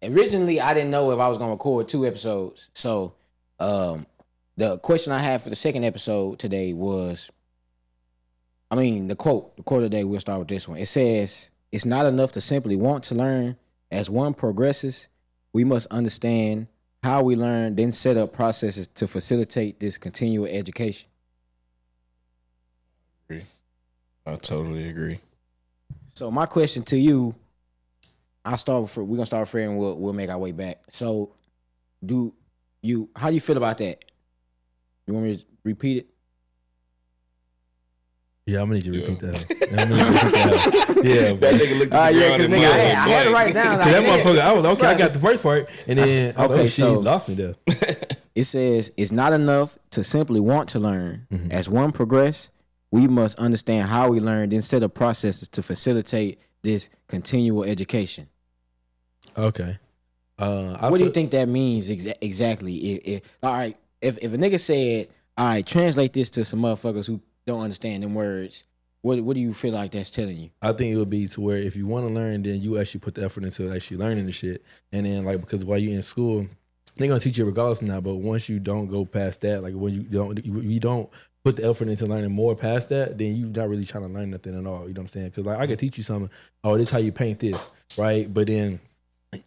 Speaker 1: originally I didn't know if I was gonna record 2 episodes. So the question I had for the second episode today was, the quote today, we'll start with this one. It says, "It's not enough to simply want to learn. As one progresses, we must understand how we learn, then set up processes to facilitate this continual education."
Speaker 2: I totally agree.
Speaker 1: So my question to you, we're gonna start with Fred and we'll make our way back. So how do you feel about that? You want me to repeat it?
Speaker 3: Yeah, I'm gonna need you to repeat that. Yeah,
Speaker 2: that nigga looked at the ground and
Speaker 1: I had to write down. Like,
Speaker 3: that motherfucker, I was okay. I got the first part, and then so lost me there.
Speaker 1: It says it's not enough to simply want to learn. As one progress, we must understand how we learn, then set up processes to facilitate this continual education.
Speaker 3: Okay.
Speaker 1: What do you think that means exactly? If a nigga said, all right, translate this to some motherfuckers who don't understand them words, what do you feel like that's telling you?
Speaker 3: I think it would be to where if you want to learn, then you actually put the effort into actually learning the shit. And then like, because while you're in school, they're gonna teach you regardless now. But once you don't go past that, like when you don't put the effort into learning more past that, then you're not really trying to learn nothing at all. You know what I'm saying? Because like I could teach you something. Oh, this is how you paint this, right? But then,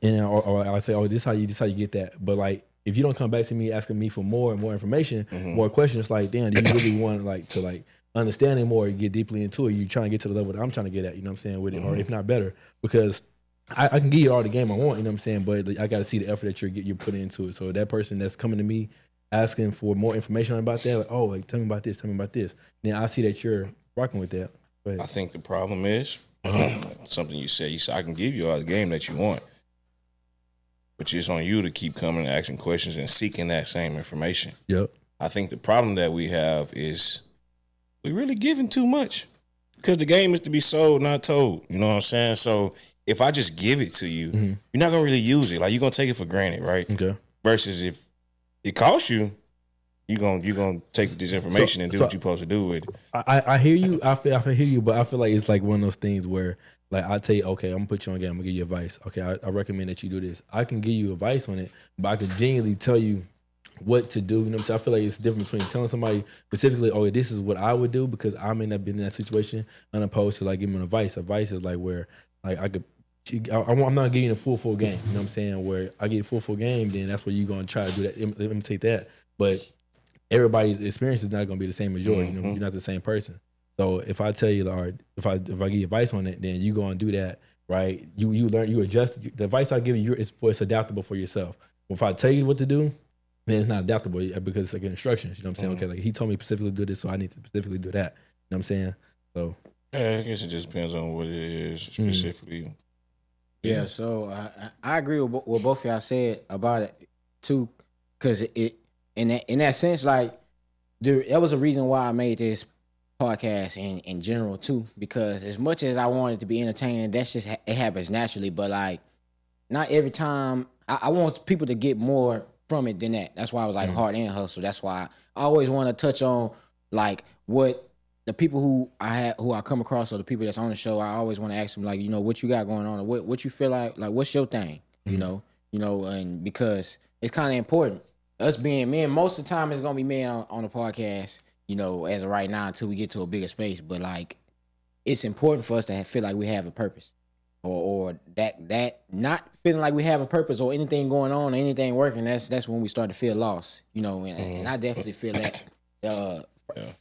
Speaker 3: or I say, oh, this is how you get that. But like, if you don't come back to me asking me for more and more information, more questions, it's like, damn, do you really want to understand it more and get deeply into it? You're trying to get to the level that I'm trying to get at, you know what I'm saying, with it, or if not better, because I can give you all the game I want, you know what I'm saying, but I got to see the effort that you're putting into it. So that person that's coming to me asking for more information about that, like, oh, like, tell me about this, then I see that you're rocking with that.
Speaker 2: I think the problem is something you said. You said I can give you all the game that you want, but it's on you to keep coming and asking questions and seeking that same information.
Speaker 3: Yep.
Speaker 2: I think the problem that we have is we're really giving too much because the game is to be sold, not told. You know what I'm saying? So if I just give it to you, you're not gonna really use it. Like you're gonna take it for granted, right?
Speaker 3: Okay.
Speaker 2: Versus if it costs you, you're gonna take this information and do what you're supposed to do with it.
Speaker 3: I hear you. I hear you, but I feel like it's like one of those things where like I tell you, okay, I'm gonna put you on game. I'm gonna give you advice. Okay, I recommend that you do this. I can give you advice on it, but I can genuinely tell you what to do. You know what I'm saying? I feel like it's different between telling somebody specifically, oh, this is what I would do because I may not been in that situation, and opposed to like giving them advice. Advice is like where like I'm not giving you the full game. You know what I'm saying? Where I get full game, then that's where you're gonna try to do that, imitate that. But everybody's experience is not gonna be the same as yours. You know, you're not the same person. So if I tell you, or if I give you advice on it, then you go and do that, right? You learn, you adjust. The advice I give you, it's adaptable for yourself. If I tell you what to do, then it's not adaptable because it's like instructions. You know what I'm saying? Okay, like he told me specifically to do this, so I need to specifically do that. You know what I'm saying? So
Speaker 2: yeah, I guess it just depends on what it is specifically.
Speaker 1: Yeah, so I agree with what both of y'all said about it too, because it in that sense, like that was a reason why I made this podcast in general too, because as much as I want it to be entertaining, that's just it happens naturally, but like not every time I want people to get more from it than that. That's why I was like hard and hustle. That's why I always want to touch on like what the people who I come across, or the people that's on the show, I always want to ask them, like, you know, what you got going on, or what you feel like what's your thing, you know, and because it's kind of important. Us being men, most of the time it's gonna be men on the podcast, you know, as of right now until we get to a bigger space. But like, it's important for us to feel like we have a purpose, or that not feeling like we have a purpose or anything going on or anything working. That's when we start to feel lost, you know. And I definitely feel that.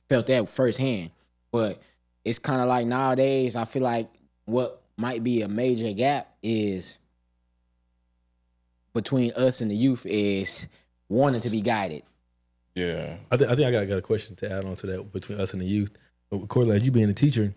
Speaker 1: Felt that firsthand. But it's kind of like nowadays, I feel like what might be a major gap is between us and the youth is wanting to be guided.
Speaker 2: Yeah.
Speaker 3: I think I got a question to add on to that between us and the youth. Cortland, you being a teacher,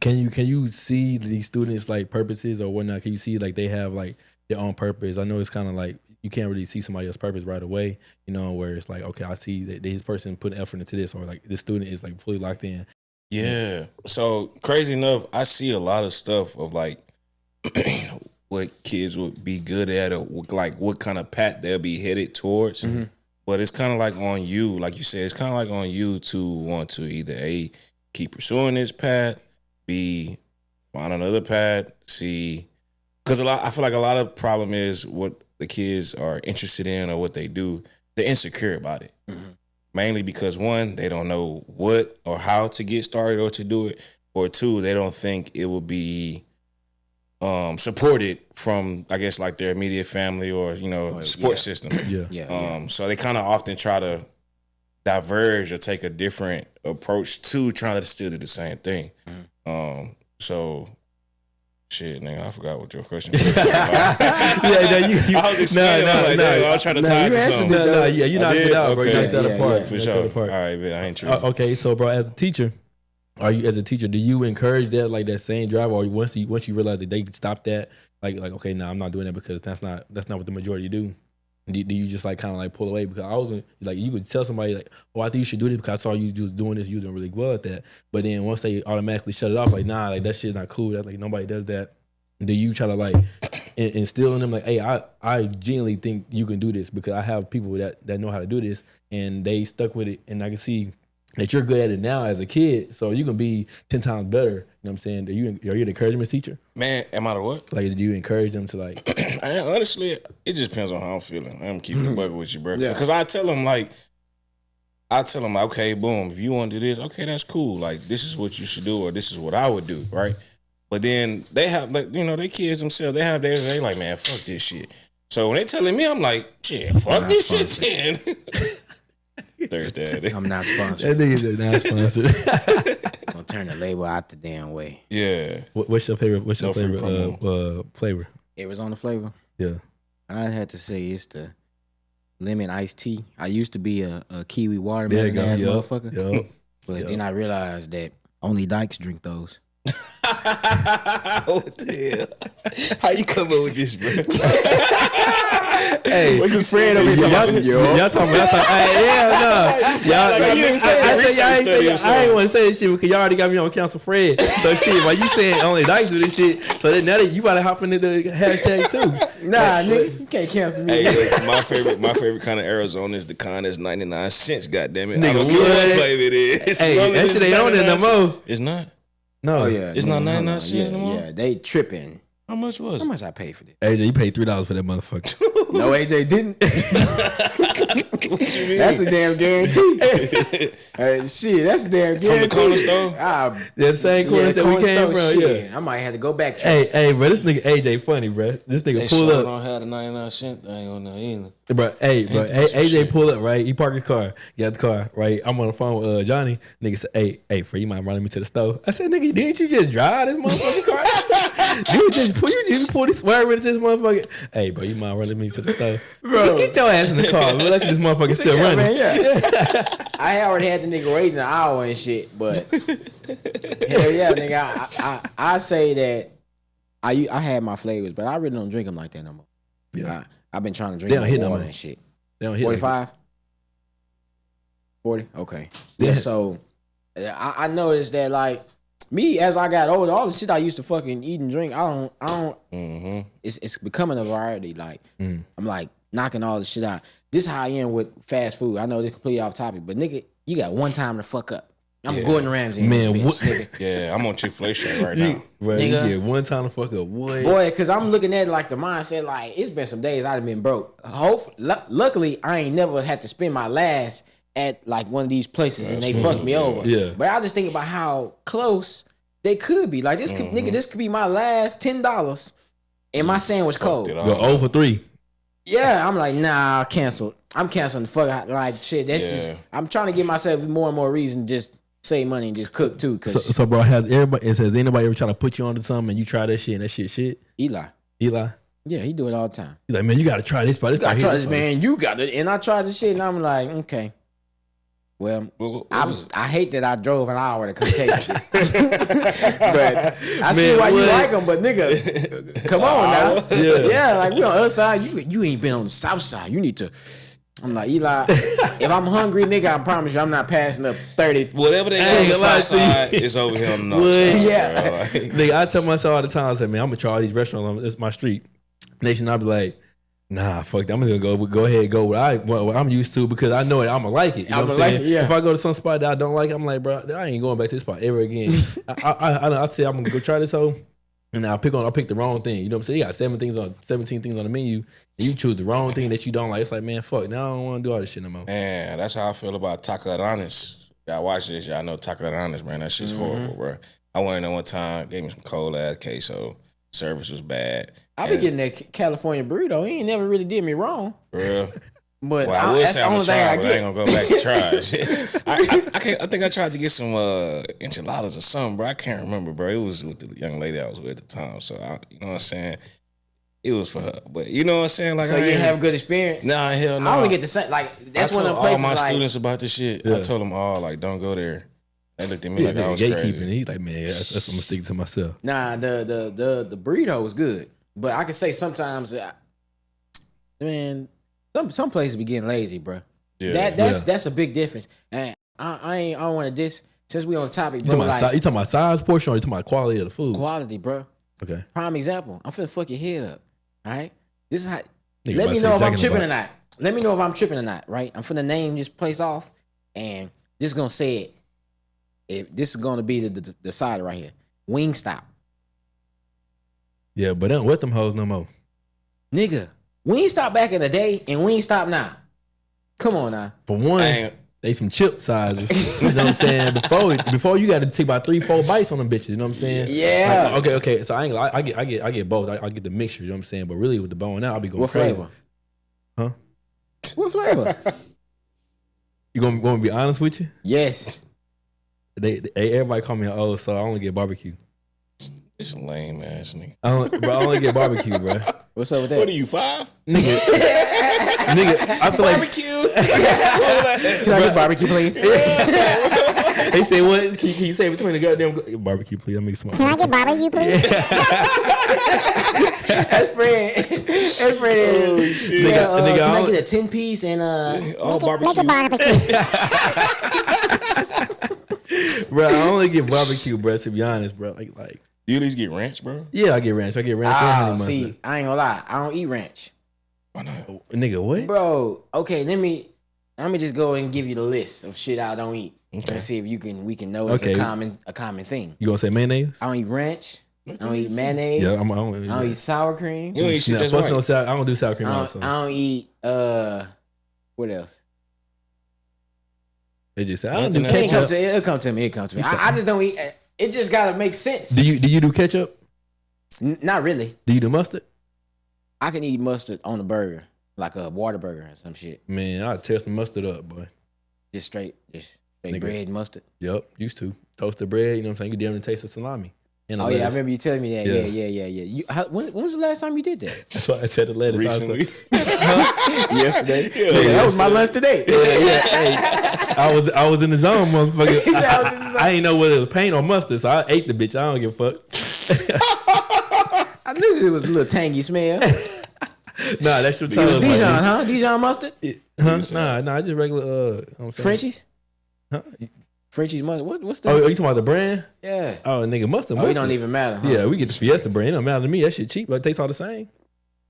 Speaker 3: can you see these students like purposes or whatnot? Can you see like they have like their own purpose? I know it's kind of like you can't really see somebody else's purpose right away, you know, where it's like, okay, I see that this person put effort into this, or like this student is like fully locked in.
Speaker 2: Yeah. So crazy enough, I see a lot of stuff of like what kids would be good at, or like what kind of path they'll be headed towards. But it's kind of like on you, like you said, it's kind of like on you to want to either A, keep pursuing this path, B, find another path, C. Because I feel like a lot of problem is what the kids are interested in or what they do, they're insecure about it. Mainly because one, they don't know what or how to get started or to do it, or two, they don't think it will be supported from, I guess, like their immediate family or, you know, support system. So they kind of often try to diverge or take a different approach to trying to still do the same thing. So shit, nigga, I forgot what your question was. I was explaining. I was trying to tie it to something.
Speaker 3: You knocked it out, bro. You knocked that apart.
Speaker 2: For sure. All right, man, I ain't true.
Speaker 3: Okay, so, bro, as a teacher, do you encourage that, like that same drive, or once you realize that they stop that, like okay, nah, I'm not doing that because that's not what the majority do. Do you just like kind of like pull away? Because I was gonna, like, you could tell somebody like, oh, I think you should do this because I saw you just doing this, you doing really well at that. But then once they automatically shut it off, like, nah, like that shit's not cool. That like nobody does that. Do you try to like instill in them like, hey, I genuinely think you can do this because I have people that know how to do this and they stuck with it, and I can see that you're good at it now as a kid, so you can be 10 times better. You know what I'm saying? Are you an encouragement teacher?
Speaker 2: Man, am I the what?
Speaker 3: Like, do you encourage them to like?
Speaker 2: Honestly, it just depends on how I'm feeling. I'm keeping it bucket with you, bro. Because I tell them okay, boom, if you want to do this, okay, that's cool. Like, this is what you should do, or this is what I would do, right? But then they have, like, you know, they kids themselves, they have theirs, they like, man, fuck this shit. So when they telling me, I'm like, shit, fuck this shit then. Thursday.
Speaker 1: I'm not sponsored.
Speaker 3: That nigga's not sponsored.
Speaker 1: Don't turn the label out the damn way.
Speaker 2: Yeah.
Speaker 3: What's your favorite? What's your favorite flavor?
Speaker 1: Arizona flavor.
Speaker 3: Yeah.
Speaker 1: I had to say it's the lemon iced tea. I used to be a kiwi watermelon ass motherfucker, but then I realized that only dykes drink those.
Speaker 2: What the hell? How you come up with this, bro?
Speaker 3: Hey,
Speaker 1: what you friend over here talking, yo?
Speaker 3: Y'all talking about I ain't want to say this shit because y'all already got me on Council Fred. So shit, while you saying only dykes do this shit, so then now that you gotta hop into the hashtag too.
Speaker 1: Nah, nigga, you can't cancel me.
Speaker 2: Hey, look, my favorite kind of Arizona is the kind that's 99 cents. Goddamn it,
Speaker 3: nigga,
Speaker 2: I don't care what flavor it is.
Speaker 3: Hey, that shit ain't on there no more.
Speaker 2: It's not.
Speaker 3: No.
Speaker 1: Oh yeah,
Speaker 2: it's not 99 cents no more.
Speaker 1: Yeah, they tripping.
Speaker 2: How much was it?
Speaker 1: How much I paid for this?
Speaker 3: AJ, you paid $3 for that motherfucker.
Speaker 1: No, AJ didn't.
Speaker 2: What you mean?
Speaker 1: That's a damn guarantee. Shit, that's a damn guarantee.
Speaker 2: From the corner store?
Speaker 3: That same corner that we came from.
Speaker 1: Shit.
Speaker 3: Yeah.
Speaker 1: I might have to go back.
Speaker 3: Hey, bro, this nigga AJ funny, bro. This nigga pull up.
Speaker 2: Don't have the 99 cent thing on there either.
Speaker 3: Bro, AJ pull up, right? He park his car, get the car, right? I'm on the phone with Johnny. Nigga said, hey, for you mind running me to the store? I said, nigga, didn't you just drive this motherfucking car? You just pull this swerve into this motherfucker. Hey, bro, you mind running me to the store? Bro, get your ass in the car. Look at this motherfucker still running. Man,
Speaker 1: I already had the nigga waiting an hour and shit, but hell yeah, nigga. I say that I had my flavors, but I really don't drink them like that no more. Yeah. I've been trying to drink water and shit.
Speaker 3: They don't hit
Speaker 1: 45? 40? Okay. Yeah, so I noticed that, like, me, as I got older, all the shit I used to fucking eat and drink, I don't it's becoming a variety. Like, I'm like knocking all the shit out. This is how I am with fast food. I know this completely off topic, but nigga, you got one time to fuck up. I'm Gordon Ramsay in this bitch, nigga.
Speaker 2: Yeah, I'm on Chick-fil-A shit right now.
Speaker 3: Bro, nigga, you get one time to fuck up.
Speaker 1: Boy, because I'm looking at it like the mindset, like, it's been some days I've been broke. Luckily, I ain't never had to spend my last at, like, one of these places and they fucked me over. Yeah. But I just think about how close they could be. Like, this could, nigga, this could be my last $10 and my sandwich cold.
Speaker 3: Go 0 for 3.
Speaker 1: Yeah, I'm like, nah, cancel. I'm canceling the fuck out. Like, shit, that's just, I'm trying to give myself more and more reason to just save money and just cook too.
Speaker 3: So bro, has anybody ever tried to put you onto something and you try that shit and that shit?
Speaker 1: Eli?
Speaker 3: Yeah,
Speaker 1: he do it all the time.
Speaker 3: He's like, man, you gotta try this. You
Speaker 1: gotta try this, man. You got it. And I tried this shit and I'm like, okay. Well, I hate that I drove an hour to come taste this. But I see why you like them, but nigga, come on now. Yeah, like we on the other side. You ain't been on the south side. You need to. I'm like, Eli, if I'm hungry, nigga, I promise you I'm not passing up 30.
Speaker 2: Whatever they got on the south side is over here on the north side.
Speaker 1: Yeah.
Speaker 2: Like,
Speaker 3: nigga, I tell myself all the time, I say, man, I'm gonna try all these restaurants. It's my street. Nation, I'll be like, nah, fuck that. I'm just gonna go ahead and go what I'm used to because I know it. I'm gonna like it. You know what I'm saying? Yeah. If I go to some spot that I don't like, I'm like, bro, I ain't going back to this spot ever again. I say I'm gonna go try this hoe, and I'll pick the wrong thing. You know what I'm saying? You got 17 things on the menu, and you choose the wrong thing that you don't like. It's like, man, fuck. Now I don't want to do all this shit no more.
Speaker 2: Man, that's how I feel about taquerones. Y'all watch this. Y'all know taquerones, man. That shit's horrible, bro. I went in there one time, gave me some cold ass queso. Service was bad.
Speaker 1: I been getting that California burrito. He ain't never really did me wrong.
Speaker 2: Real.
Speaker 1: But
Speaker 2: well, I will say I'm gonna try, but I ain't gonna go back and try it. I think I tried to get some enchiladas or something, bro. I can't remember, bro. It was with the young lady I was with at the time, so you know what I'm saying. It was for her, but you know what I'm saying. Like,
Speaker 1: so you didn't have a good experience?
Speaker 2: Nah, hell no.
Speaker 1: I only get the same. Like, that's one of the places.
Speaker 2: All my
Speaker 1: like,
Speaker 2: students about this shit. Yeah. I told them all, like, don't go there. They looked at me like I was crazy.
Speaker 3: He's like, man, that's what I'm gonna stick to myself.
Speaker 1: Nah, the burrito was good, but I can say sometimes, man, some places be getting lazy, bro. Yeah. That's a big difference. And I don't want to diss. Since we on the topic, bro.
Speaker 3: You talking about size, portion, or you talking about quality of the food?
Speaker 1: Quality, bro.
Speaker 3: Okay.
Speaker 1: Prime example. I'm finna fuck your head up. All right, this is how.
Speaker 3: Nigga
Speaker 1: Let
Speaker 3: about
Speaker 1: me
Speaker 3: to
Speaker 1: know
Speaker 3: say
Speaker 1: if
Speaker 3: Jack
Speaker 1: I'm
Speaker 3: in the
Speaker 1: tripping or
Speaker 3: Box.
Speaker 1: not. Let me know if I'm tripping or not. Right, I'm finna name this place off, and just gonna say it. If this is gonna be the decider right here, Wingstop,
Speaker 3: Yeah, but they don't with them hoes no more.
Speaker 1: nigga. Wingstop back in the day, and Wingstop now. Come on now.
Speaker 3: For one, they some chip sizes. You know what I'm saying? Before you got to take about 3-4 bites on them bitches. You know what I'm saying?
Speaker 1: Yeah.
Speaker 3: Like, okay. So I get both. I get the mixture. You know what I'm saying? But really with the bone out, I'll be going
Speaker 1: What
Speaker 3: crazy.
Speaker 1: flavor?
Speaker 3: Huh?
Speaker 1: What flavor?
Speaker 3: You gonna be honest with you?
Speaker 1: Yes.
Speaker 3: Everybody call me an old, so I only get barbecue.
Speaker 2: It's lame ass nigga.
Speaker 3: I only get barbecue, bro.
Speaker 1: What's up with that?
Speaker 2: What are you, 5?
Speaker 3: Nigga, I feel like
Speaker 2: Barbecue.
Speaker 1: Can I get barbecue, please?
Speaker 3: they say what? Can you say between the goddamn barbecue, please? I make some.
Speaker 5: Can I get barbecue, please?
Speaker 1: That's Fred. That's Fred.
Speaker 2: Oh shit.
Speaker 3: Nigga,
Speaker 1: Can I
Speaker 3: I
Speaker 1: get a 10-piece and
Speaker 2: All
Speaker 5: Make it
Speaker 2: barbecue.
Speaker 5: barbecue.
Speaker 3: bro, I only get barbecue, bro. To be honest, bro, like.
Speaker 2: You at least get ranch, bro.
Speaker 3: Yeah, I get ranch. I get ranch. and honey mustard.
Speaker 1: see, I ain't gonna lie. I don't eat ranch.
Speaker 2: Why not?
Speaker 3: Nigga, what?
Speaker 1: Bro, okay, let me just go and give you the list of shit I don't eat.
Speaker 2: Okay.
Speaker 1: And see if we can know it's
Speaker 3: Okay.
Speaker 1: a common thing.
Speaker 3: You gonna say mayonnaise?
Speaker 1: I don't eat ranch. I don't eat mayonnaise.
Speaker 3: Yeah, I
Speaker 1: I
Speaker 3: don't.
Speaker 1: don't eat sour cream.
Speaker 2: You don't eat shit that's
Speaker 3: fuck
Speaker 2: right.
Speaker 3: no sour. I don't do sour cream
Speaker 1: I
Speaker 3: also.
Speaker 1: don't eat what else?
Speaker 3: They just say I don't
Speaker 2: Nothing
Speaker 3: do
Speaker 2: else.
Speaker 3: ketchup.
Speaker 1: It'll come to me. I just don't eat. It just gotta make sense.
Speaker 3: Do you do ketchup?
Speaker 1: Not really.
Speaker 3: Do you do mustard?
Speaker 1: I can eat mustard on a burger, like a water burger or some shit.
Speaker 3: Man, I'll tear some mustard up, boy.
Speaker 1: Just straight
Speaker 3: Nigga.
Speaker 1: bread and mustard.
Speaker 3: Yup, used to. Toasted bread, you know what I'm saying? You damn near taste the salami. And the
Speaker 1: Oh yeah, I
Speaker 3: lettuce.
Speaker 1: remember you telling me that.
Speaker 3: Yeah.
Speaker 1: Yeah. When was the last time you did that?
Speaker 3: That's why I said the lettuce.
Speaker 2: Recently.
Speaker 1: Yesterday.
Speaker 2: Yeah,
Speaker 1: That was my lunch today.
Speaker 3: Hey, I was in the zone, motherfucker.
Speaker 1: He said I was in the zone.
Speaker 3: I ain't know whether it was paint or mustard, so I ate the bitch. I don't give a fuck.
Speaker 1: I knew it was a little tangy smell.
Speaker 3: Nah, that's your
Speaker 1: It was
Speaker 3: tongue.
Speaker 1: Dijon, huh? Dijon mustard?
Speaker 3: Huh? Nah, just regular. You know what I'm saying?
Speaker 1: Frenchies?
Speaker 3: Huh?
Speaker 1: Frenchies mustard. What's the?
Speaker 3: Oh, you talking about the brand?
Speaker 1: Yeah.
Speaker 3: Oh, nigga, mustard.
Speaker 1: Oh, it don't even matter. Huh?
Speaker 3: Yeah, we get the Fiesta brand. It don't matter to me. That shit cheap, but it tastes all the same.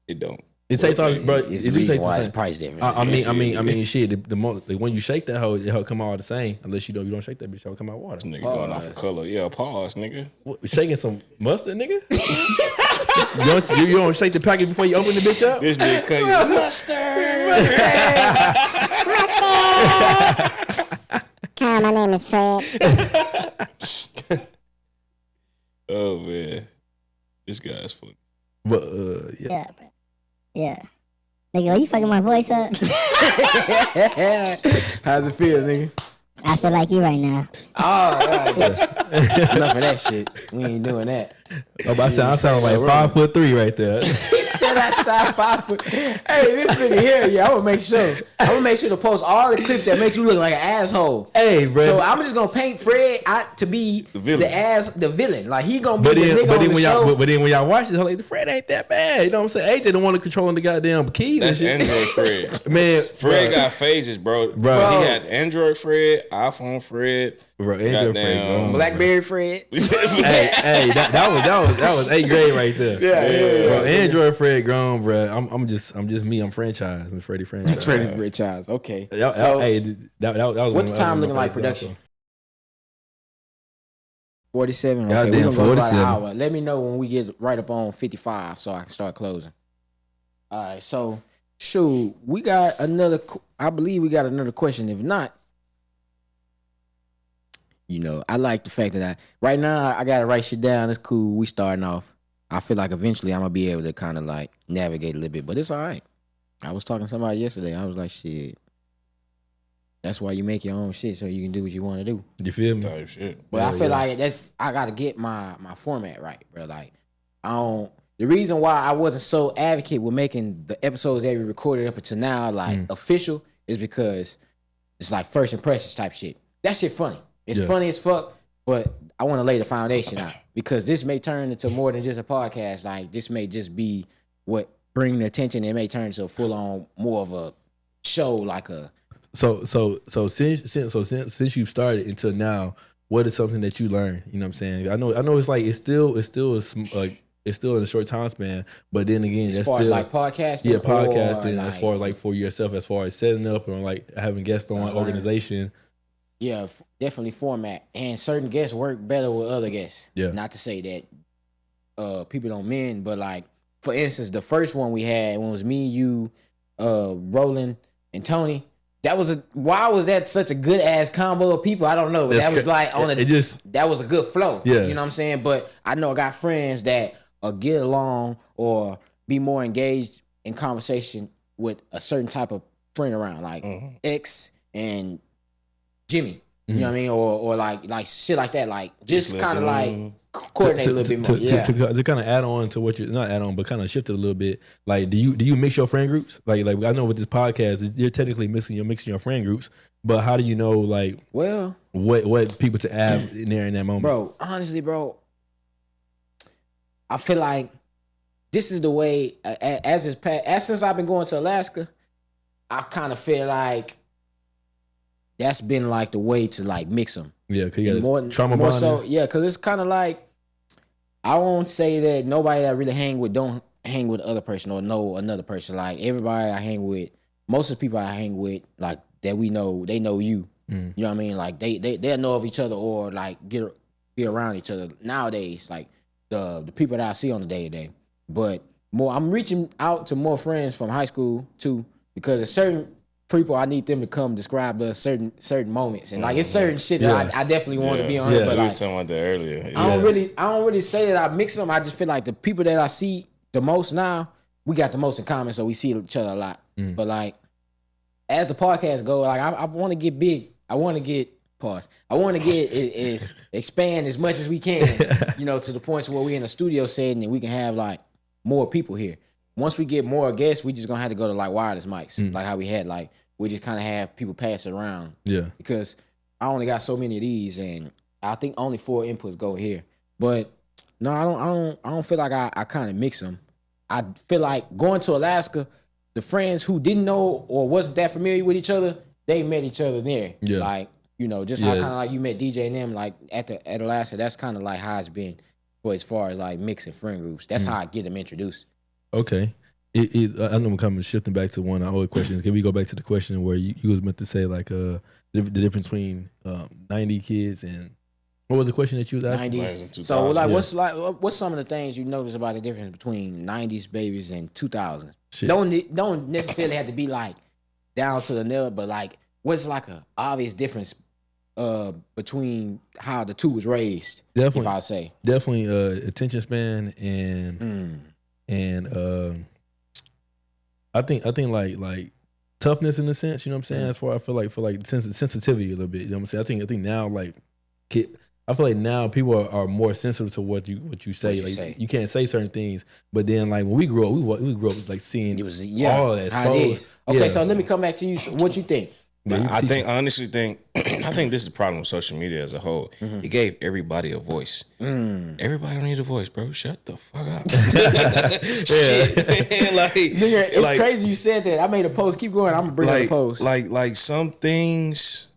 Speaker 2: It don't.
Speaker 3: It tastes all, bro.
Speaker 1: It's
Speaker 3: it
Speaker 1: the reason
Speaker 3: tastes
Speaker 1: why
Speaker 3: the
Speaker 1: it's
Speaker 3: same.
Speaker 1: price different.
Speaker 3: I mean, shit. The when you shake that hoe, it come out all the same. Unless you don't shake that bitch, it'll come out water.
Speaker 2: Nigga going off of color. Yeah, pause, nigga.
Speaker 3: What, shaking some mustard, nigga? you don't shake the packet before you open the bitch up?
Speaker 2: This nigga cut you. Mustard.
Speaker 5: Hi, my name is Fred.
Speaker 2: Oh man, this guy's funny.
Speaker 3: But yeah.
Speaker 5: Yeah, bro. Yeah. Nigga, are you fucking my voice up?
Speaker 1: How's it feel, nigga?
Speaker 5: I feel like you right now.
Speaker 1: Oh, right. Enough of that shit. We ain't doing that.
Speaker 3: Oh, but I sound like 5'3" right there.
Speaker 1: He said outside 5 foot. Hey, this nigga here, yeah, I'm gonna make sure to post all the clips that make you look like an asshole.
Speaker 3: Hey, bro.
Speaker 1: So I'm just gonna paint Fred out to be the villain. Like he gonna be the nigga on the show.
Speaker 3: But then when y'all watch it, like the Fred ain't that bad. You know what I'm saying? AJ don't want to control the goddamn keys.
Speaker 2: That's
Speaker 3: and shit.
Speaker 2: Android Fred.
Speaker 3: Man,
Speaker 2: Fred got phases, bro.
Speaker 3: Bro.
Speaker 2: He got Android Fred, iPhone Fred,
Speaker 3: bro, Android Fred,
Speaker 2: goddamn
Speaker 1: Blackberry Fred.
Speaker 3: hey, that was 8th grade right there.
Speaker 1: Yeah.
Speaker 3: Bro, Android Fred grown, bro. I'm just me. I'm franchise. I'm Freddie franchise.
Speaker 1: Freddie franchise. Okay.
Speaker 3: So that was
Speaker 1: what's the time looking like production? 47. Okay,
Speaker 3: Goddamn,
Speaker 1: we're gonna go for about
Speaker 3: 47.
Speaker 1: an hour. Let me know when we get right up on 55 so I can start closing. All right, so shoot, we got another. I believe we got another question. If not, I like the fact that right now I gotta write shit down. It's cool. We starting off. I feel like eventually I'm gonna be able to kind of like navigate a little bit, but it's all right. I was talking to somebody yesterday. I was like, shit. That's why you make your own shit so you can do what you want to do.
Speaker 3: You feel me?
Speaker 2: type shit.
Speaker 1: But I feel like I gotta get my format right, bro. Like the reason why I wasn't so advocate with making the episodes that we recorded up until now like official is because it's like first impressions type shit. That shit funny. It's funny as fuck, but I want to lay the foundation out because this may turn into more than just a podcast. Like this may just be what bring the attention. It may turn into a full on more of a show, like a.
Speaker 3: So since you've started until now, what is something that you learned? You know what I'm saying? I know it's like it's still it's still in a short time span. But then again,
Speaker 1: as far as like podcasting,
Speaker 3: podcasting, like, as far as like for yourself, as far as setting up or like having guests on organization.
Speaker 1: Yeah, definitely format, and certain guests work better with other guests.
Speaker 3: Yeah,
Speaker 1: not to say that people don't mend, but like for instance, the first one we had when it was me, you, Roland, and Tony. Why was that such a good ass combo of people? I don't know, but that was like that was a good flow.
Speaker 3: Yeah,
Speaker 1: you know what I'm saying. But I know I got friends that get along or be more engaged in conversation with a certain type of friend around, like X and Jimmy. You know what I mean, or like shit like that, like just kind of like coordinate a little bit more.
Speaker 3: To kind of add on to what you're not add on, but kind of shift it a little bit. Like, do you mix your friend groups? Like I know with this podcast, you're technically mixing your friend groups, but how do you know like what people to add in there in that moment?
Speaker 1: Bro, honestly, I feel like this is the way since I've been going to Alaska, I kind of feel like that's been like the way to like mix them.
Speaker 3: Yeah, because you got trauma
Speaker 1: more
Speaker 3: bonding.
Speaker 1: So, yeah, because it's kind of like, I won't say that nobody that really hang with don't hang with the other person or know another person. Like everybody I hang with, most of the people I hang with, like that we know, they know you. You know what I mean? Like they'll know of each other or like be around each other nowadays. Like the people that I see on the day to day. But I'm reaching out to more friends from high school too, because there's certain people I need them to come describe the certain moments, and like it's certain shit that I definitely want to be on. But
Speaker 2: we
Speaker 1: like,
Speaker 2: were talking about that earlier.
Speaker 1: I don't really say that I mix them. I just feel like the people that I see the most now, we got the most in common, so we see each other a lot. But like, as the podcast go, like I want to get big. I want to get I want to get expand as much as we can, to the point where we in a studio setting and we can have like more people here. Once we get more guests, we just gonna have to go to like wireless mics, like how we had like we just kind of have people pass it around.
Speaker 3: Yeah, because
Speaker 1: I only got so many of these, and I think only 4 inputs go here. But no, I don't feel like I kind of mix them. I feel like going to Alaska, the friends who didn't know or wasn't that familiar with each other, they met each other there.
Speaker 3: Yeah,
Speaker 1: like just how kind of like you met DJ and them like at Alaska. That's kind of like how it's been for as far as like mixing friend groups. That's how I get them introduced.
Speaker 3: Okay. I know I'm coming shifting back to one of our other questions. Can we go back to the question where you was meant to say like the difference between 90 kids and what was the question that you was asking?
Speaker 1: 90s. So like what's some of the things you notice about the difference between 90s babies and 2000s? Don't necessarily have to be like down to the nail, but like what's like a obvious difference between how the two was raised?
Speaker 3: Definitely,
Speaker 1: if I say
Speaker 3: definitely attention span and I think like toughness in a sense, you know what I'm saying? As far I feel like for like sensitivity a little bit, you know what I'm saying? I think now like I feel like now people are more sensitive to what you say. You can't say certain things, but then like when we grew up, we grew up like seeing all of that.
Speaker 1: How it is. Okay, so let me come back to you. What you think?
Speaker 2: I honestly think this is the problem with social media as a whole. It gave everybody a voice. Everybody don't need a voice, bro. Shut the fuck up. Shit, man. Like,
Speaker 1: nigga, it's crazy you said that. I made a post. Keep going. I'm gonna bring up the post.
Speaker 2: Like some things,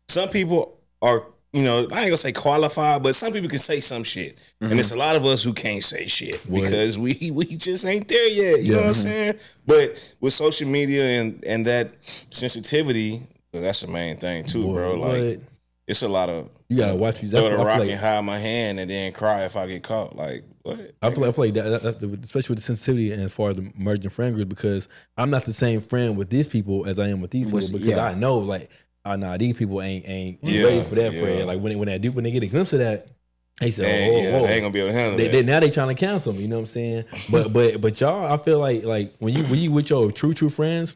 Speaker 2: some people are, I ain't gonna say qualified, but some people can say some shit. And there's a lot of us who can't say shit because we just ain't there yet. You know what I'm saying? But with social media and that sensitivity, that's the main thing too, bro. Like it's a lot of
Speaker 3: you gotta watch.
Speaker 2: Throw the rock and hide my hand and then cry if I get caught. Like what?
Speaker 3: I feel like that's especially with the sensitivity and as far as the merging friend group, because I'm not the same friend with these people as I am with these people because I know like these people ain't ready for that friend. Like when they get a glimpse of that, they say,
Speaker 2: I ain't gonna be able to handle that.
Speaker 3: Now they trying to cancel me. You know what I'm saying? But y'all, I feel like when you with your true friends.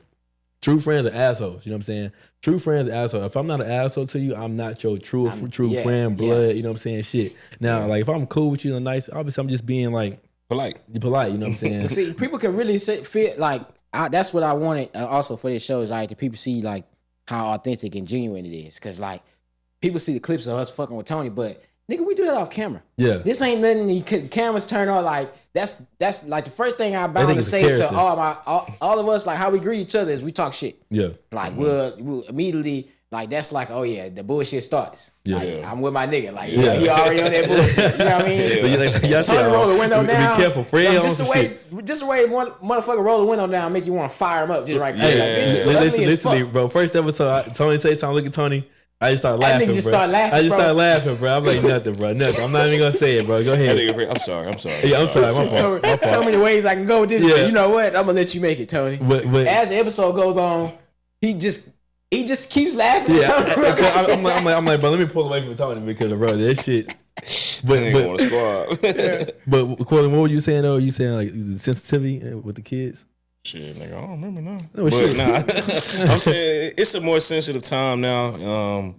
Speaker 3: True friends are assholes, you know what I'm saying? True friends are assholes. If I'm not an asshole to you, I'm not your true friend, blood, you know what I'm saying? Shit. Now, like if I'm cool with you and nice, obviously I'm just being like
Speaker 2: polite,
Speaker 3: you know what I'm saying?
Speaker 1: See, people can really feel like that's what I wanted also for this show is like the people see like how authentic and genuine it is. Cause like people see the clips of us fucking with Tony, but nigga, we do that off camera.
Speaker 3: Yeah.
Speaker 1: This ain't nothing you could cameras turn on like that's like the first thing I'm bound to say to all of us, like how we greet each other is we talk shit.
Speaker 3: Yeah.
Speaker 1: Like we'll immediately like that's like, oh yeah, the bullshit starts.
Speaker 3: Yeah.
Speaker 1: Like, I'm with my nigga. Like, yeah, he already on that bullshit. You know what I mean?
Speaker 3: Yeah.
Speaker 1: Tony roll the window down.
Speaker 3: Be careful, Fred.
Speaker 1: Just the way one motherfucker roll the window down make you want to fire him up just right there.
Speaker 3: Yeah.
Speaker 1: Like,
Speaker 3: listen, bro. First episode, Tony say something. Look at Tony. I just start laughing.
Speaker 1: That nigga just start laughing.
Speaker 3: I just start laughing, bro. I'm like nothing, bro. Nothing. I'm not even gonna say it, bro. Go ahead.
Speaker 2: I'm sorry.
Speaker 3: Yeah, I'm sorry. My fault.
Speaker 1: So many ways I can go with this.
Speaker 3: Yeah.
Speaker 1: But you know what? I'm gonna let you make it, Tony.
Speaker 3: But
Speaker 1: as the episode goes on, he just keeps laughing.
Speaker 3: Yeah, I'm like, bro, let me pull away from Tony because, bro, that shit.
Speaker 2: But want to squad.
Speaker 3: But Cortland, what were you saying though? You saying like the sensitivity with the kids?
Speaker 2: Shit, nigga, I don't remember now.
Speaker 3: No, shit.
Speaker 2: Nah, I'm saying it's a more sensitive time now, and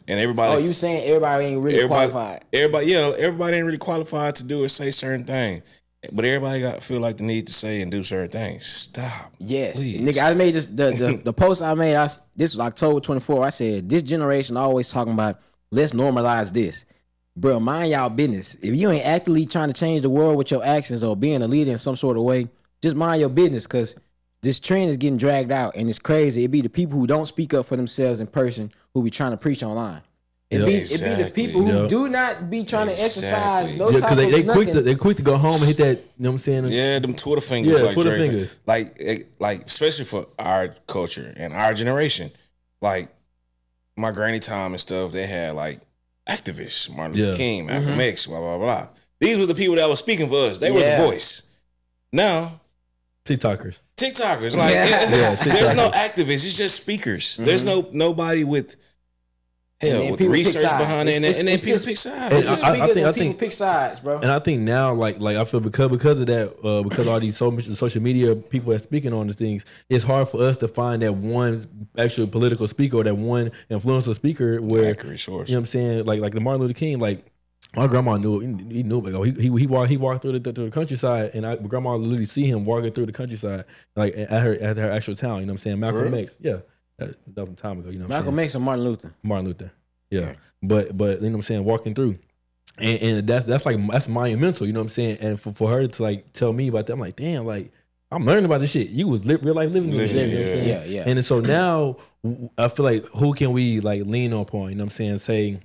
Speaker 2: everybody.
Speaker 1: Oh, you saying everybody ain't really qualified?
Speaker 2: Everybody ain't really qualified to do or say certain things. But everybody feel like the need to say and do certain things. Stop.
Speaker 1: Yes,
Speaker 2: please.
Speaker 1: nigga. I made this the post I made. This was October 24. I said this generation always talking about let's normalize this, bro. Mind y'all business. If you ain't actively trying to change the world with your actions or being a leader in some sort of way, just mind your business, because this trend is getting dragged out and it's crazy. It be the people who don't speak up for themselves in person who be trying to preach online. It be the people who do not be trying to exercise no type of nothing.
Speaker 3: They quick to go home and hit that, you know what I'm saying?
Speaker 2: Yeah, them Twitter fingers.
Speaker 3: Yeah,
Speaker 2: like
Speaker 3: Twitter
Speaker 2: Drake.
Speaker 3: fingers.
Speaker 2: Like especially for our culture and our generation. Like my granny time and stuff, they had like activists, Martin Luther King, Malcolm X, blah, blah, blah. These were the people that were speaking for us. They were the voice. Now,
Speaker 3: TikTokers.
Speaker 2: Like there's no activists, it's just speakers. There's nobody with with research behind it, and then people pick sides.
Speaker 1: I think pick sides, bro.
Speaker 3: And I think now, like I feel because of that, because all these social media people are speaking on these things, it's hard for us to find that one actual political speaker or that one influential speaker where
Speaker 2: accurate source.
Speaker 3: You know what I'm saying? Like the Martin Luther King, like my grandma knew it. He knew it. He walked through the countryside, and my grandma literally see him walking through the countryside, like at her actual town. You know what I'm saying? Malcolm X, yeah. That was some time ago, you know what I'm saying?
Speaker 1: Malcolm X or Martin Luther?
Speaker 3: Martin Luther. Yeah.
Speaker 1: Okay.
Speaker 3: But you know what I'm saying, walking through. And that's monumental, you know what I'm saying? And for her to like tell me about that, I'm like, damn, like I'm learning about this shit. You was real life living this shit. You know what I'm saying? Yeah. And so now I feel like who can we like lean upon, you know what I'm saying? Say,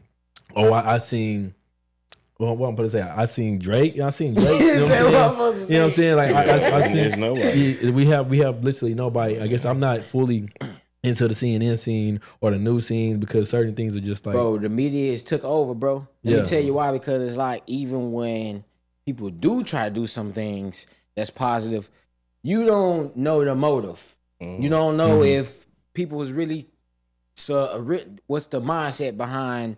Speaker 3: oh, I seen what I'm supposed to say? I seen Drake. You know what I'm saying? Like I seen.
Speaker 2: There's nobody.
Speaker 3: We have literally nobody. I guess I'm not fully into the CNN scene or the news scene because certain things are just like,
Speaker 1: bro, the media is took over, bro. Let me tell you why. Because it's like even when people do try to do some things that's positive, you don't know the motive. You don't know if people was really what's the mindset behind.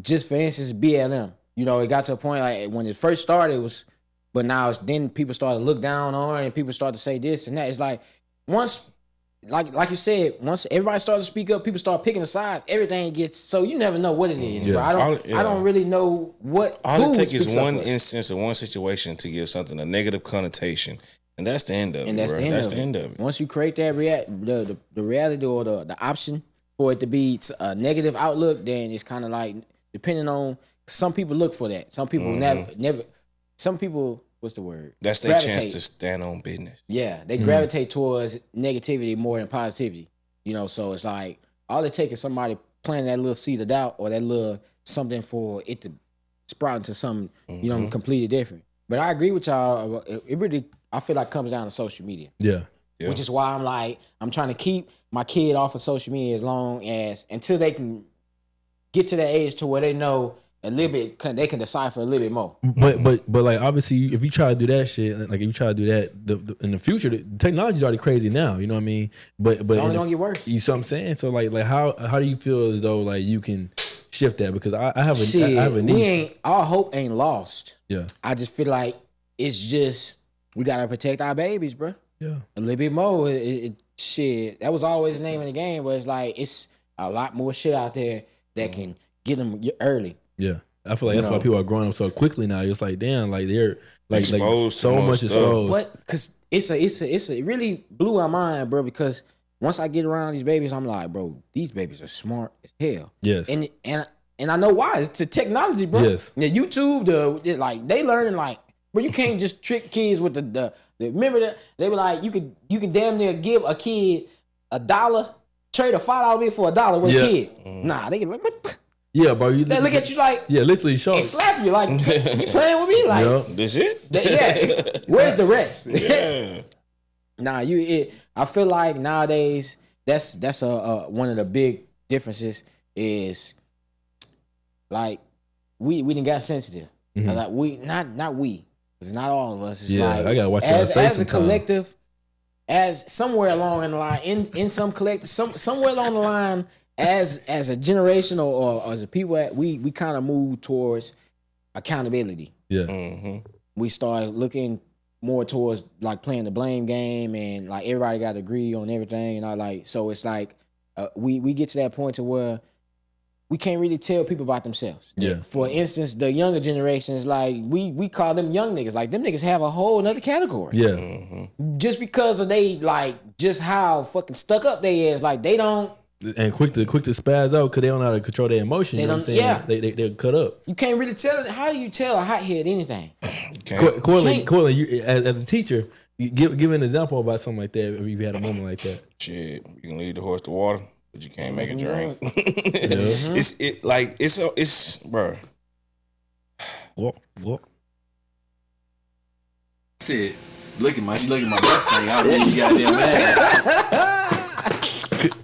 Speaker 1: Just for instance, BLM. You know, it got to a point like when it first started, it was, but now then people started to look down on it and people start to say this and that. It's like once, like you said, once everybody starts to speak up, people start picking the sides. Everything gets so you never know what it is, bro. I don't really know what.
Speaker 2: All it takes is one instance or one situation to give something a negative connotation, and that's the end of it. And that's the end of it.
Speaker 1: Once you create that the reality or the option for it to be a negative outlook, then it's kind of like depending on some people look for that. Some people never. Some people, what's the word?
Speaker 2: That's their chance to stand on business.
Speaker 1: Yeah, they gravitate towards negativity more than positivity. You know, so it's like all it takes is somebody planting that little seed of doubt or that little something for it to sprout into something you know completely different. But I agree with y'all. It really, I feel like comes down to social media.
Speaker 3: Yeah.
Speaker 1: Which is why I'm trying to keep my kid off of social media as long as until they can get to that age to where they know a little bit, they can decipher a little bit more.
Speaker 3: But like obviously, if you try to do that shit, like if you try to do that in the future, the technology's already crazy now. You know what I mean? But
Speaker 1: it's only gonna get worse.
Speaker 3: You see what I'm saying? So like how do you feel as though like you can shift that? Because I have a niche.
Speaker 1: Our hope ain't lost.
Speaker 3: Yeah.
Speaker 1: I just feel like it's just we gotta protect our babies, bro.
Speaker 3: Yeah.
Speaker 1: A little bit more. Shit, that was always the name of the game, but it's like it's a lot more shit out there that can get them early.
Speaker 3: Yeah, I feel like that's why people are growing up so quickly now. It's like damn, like they're like
Speaker 2: exposed
Speaker 3: so much exposed.
Speaker 1: What? Because it really blew my mind, bro. Because once I get around these babies, I'm like, bro, these babies are smart as hell.
Speaker 3: Yes,
Speaker 1: and I know why. It's the technology, bro.
Speaker 3: Yes,
Speaker 1: the YouTube, like they learning like, bro, you can't just trick kids with the remember that they were like you can damn near give a kid $1 trade a $5 bill for $1 with a kid. Nah, they get like, what?
Speaker 3: Yeah, bro.
Speaker 1: They look at you like,
Speaker 3: literally show
Speaker 1: and slap you like, you playing with me? Like,
Speaker 2: this it?
Speaker 1: Where's the rest?
Speaker 2: Yeah.
Speaker 1: Nah, I feel like nowadays that's one of the big differences is like we done got sensitive. Like we not we. It's not all of us. It's like
Speaker 3: I gotta watch
Speaker 1: as a collective, as somewhere along the line, in some collective, somewhere along the line, as a generation or as a people, we kind of move towards accountability.
Speaker 3: Yeah.
Speaker 1: We start looking more towards like playing the blame game and like everybody got to agree on everything and all, like, so it's like we get to that point to where we can't really tell people about themselves.
Speaker 3: Yeah.
Speaker 1: For instance, the younger generations, like we call them young niggas. Like them niggas have a whole nother category.
Speaker 3: Yeah.
Speaker 1: Just because of they like just how fucking stuck up they is. Like they don't.
Speaker 3: And quick to spaz out because they don't know how to control their emotions. You know what I'm saying? Yeah. They'll cut up.
Speaker 1: You can't really tell. How do you tell a hothead anything?
Speaker 3: Cortland, you, as a teacher, you give an example about something like that if you had a moment like that.
Speaker 2: Shit, you can lead the horse to water, but you can't make it drink.
Speaker 1: Mm-hmm.
Speaker 2: It's bro.
Speaker 3: What?
Speaker 6: Shit, look at my breath thing. I really goddamn mad.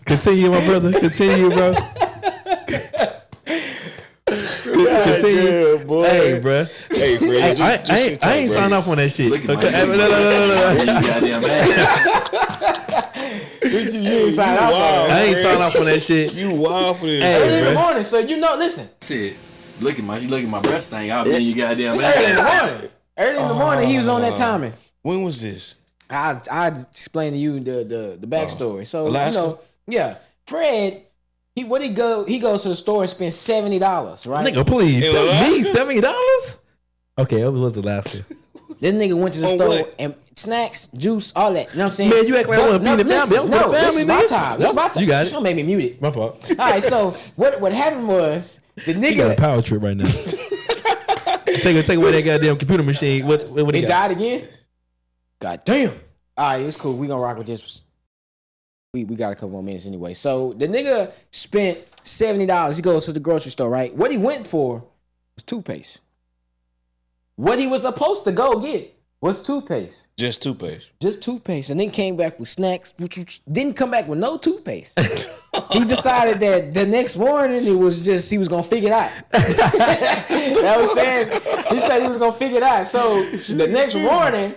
Speaker 3: Continue, my brother. Continue, bro. Continue.
Speaker 2: Boy.
Speaker 3: Hey, bro.
Speaker 2: Hey, Fred.
Speaker 3: I ain't signed off on that shit.
Speaker 6: Look
Speaker 3: So,
Speaker 6: at my
Speaker 3: no.
Speaker 6: You goddamn mad.
Speaker 1: You ain't sign off on it.
Speaker 3: I ain't signed off on that shit.
Speaker 2: You wild for this.
Speaker 3: Hey,
Speaker 1: Early in the
Speaker 3: bro.
Speaker 1: morning, so you know. Listen.
Speaker 6: Shit, look at my breath thing. I really goddamn
Speaker 1: It's early in the
Speaker 6: mad.
Speaker 1: morning. Early in the morning, he was on that timing.
Speaker 2: When was this?
Speaker 1: I explained to you the backstory. So
Speaker 2: Alaska?
Speaker 1: Fred, he goes to the store and spends $70, right?
Speaker 3: Nigga, please.
Speaker 2: In Alaska?
Speaker 3: $70? Okay, it was Alaska.
Speaker 1: This nigga went to the store
Speaker 2: what?
Speaker 1: and snacks, juice, all that. You know what I'm saying?
Speaker 3: Man, you act like I wanna feed the family. I'm for the
Speaker 1: this
Speaker 3: family,
Speaker 1: is my
Speaker 3: nigga.
Speaker 1: time. This is my time.
Speaker 3: You got it.
Speaker 1: Don't make me mute it.
Speaker 3: My fault.
Speaker 1: All right, so what happened was the
Speaker 3: He got a
Speaker 1: nigga
Speaker 3: power trip right now. take away that goddamn computer machine. What he
Speaker 1: it
Speaker 3: got?
Speaker 1: died again. God damn. All right, it's cool. We gonna rock with this. We got a couple more minutes anyway. So the nigga spent $70. He goes to the grocery store, right? What he went for was toothpaste. What he was supposed to go get was toothpaste.
Speaker 2: Just toothpaste.
Speaker 1: Just toothpaste. And then came back with snacks, which didn't come back with no toothpaste. He decided that the next morning he was gonna figure it out. That was saying he said he was gonna figure it out. So the next morning,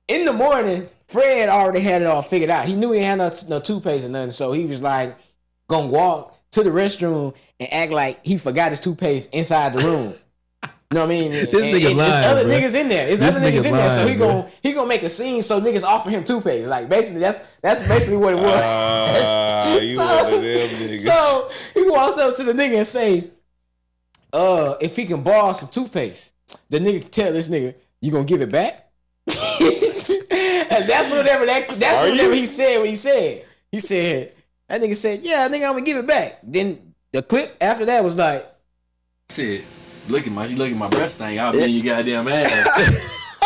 Speaker 1: in the morning, Fred already had it all figured out. He knew he had no toothpaste or nothing, so he was like gonna walk to the restroom and act like he forgot his toothpaste inside the room. You know what I mean?
Speaker 3: This nigga lying,
Speaker 1: there's other
Speaker 3: bro.
Speaker 1: niggas in there. There's
Speaker 3: This
Speaker 1: other niggas
Speaker 3: nigga
Speaker 1: in there. So
Speaker 3: lying,
Speaker 1: he gonna make a scene so niggas offer him toothpaste. Like basically that's basically what it was.
Speaker 2: You one of them niggas.
Speaker 1: So he walks up to the nigga and say, if he can borrow some toothpaste, the nigga tell this nigga, you gonna give it back? And that's whatever he said what he said. He said, that nigga said, yeah, nigga, I'm gonna give it back. Then the clip after that was like,
Speaker 6: Shit, look at my breath thing. I really goddamn mad.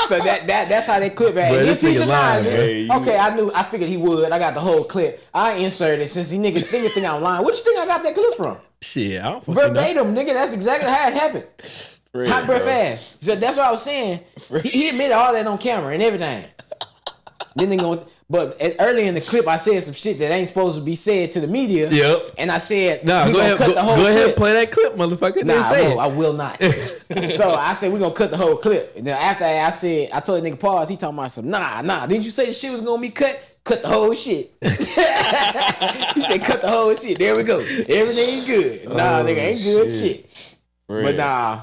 Speaker 1: so that's how they clip at.
Speaker 3: Bro,
Speaker 1: And
Speaker 3: this
Speaker 1: if he
Speaker 3: nigga
Speaker 1: denies
Speaker 3: lying,
Speaker 1: it,
Speaker 2: bro.
Speaker 1: okay, I figured he would. I got the whole clip. I inserted it since he nigga think I'm lying. What you think I got that clip from?
Speaker 3: Shit, I don't fucking know.
Speaker 1: Verbatim, nigga. That's exactly how it happened.
Speaker 2: Fred,
Speaker 1: Hot breath
Speaker 2: bro.
Speaker 1: ass. So that's what I was saying. He admitted all that on camera and everything. Then they go, but early in the clip, I said some shit that ain't supposed to be said to the media.
Speaker 3: Yep.
Speaker 1: And I said,
Speaker 3: Nah,
Speaker 1: we
Speaker 3: go
Speaker 1: gonna
Speaker 3: ahead,
Speaker 1: cut the whole
Speaker 3: go
Speaker 1: clip.
Speaker 3: ahead and play that clip, motherfucker.
Speaker 1: Nah,
Speaker 3: Say
Speaker 1: I
Speaker 3: it.
Speaker 1: will not. So I said, we're gonna cut the whole clip. And then after that, I told the nigga pause. He talking about some, nah. Didn't you say the shit was gonna be cut? Cut the whole shit. He said, cut the whole shit. There we go. Everything good. Nah, nigga, ain't good shit.
Speaker 2: Fred,
Speaker 1: But nah.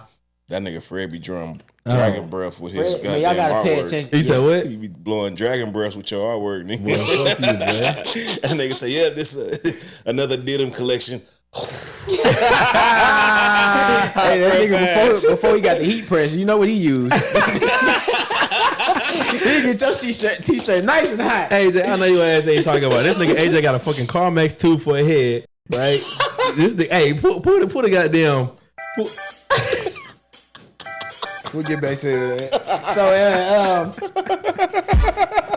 Speaker 2: that nigga Fred be drawing dragon breath with his
Speaker 1: Man,
Speaker 2: goddamn
Speaker 1: y'all gotta pay
Speaker 2: artwork.
Speaker 1: attention.
Speaker 3: He said what?
Speaker 2: He be blowing dragon breaths with your artwork, nigga.
Speaker 3: Well, fuck you, man.
Speaker 2: And nigga say, yeah, this another Diddum collection.
Speaker 1: Hey, that nigga before he got the heat press, you know what he used? He get your t-shirt nice and hot.
Speaker 3: AJ, I know your ass ain't talking about this nigga. AJ got a fucking Carmex 2 for a head, right? This nigga, hey, put a goddamn.
Speaker 1: We'll get back to that. So,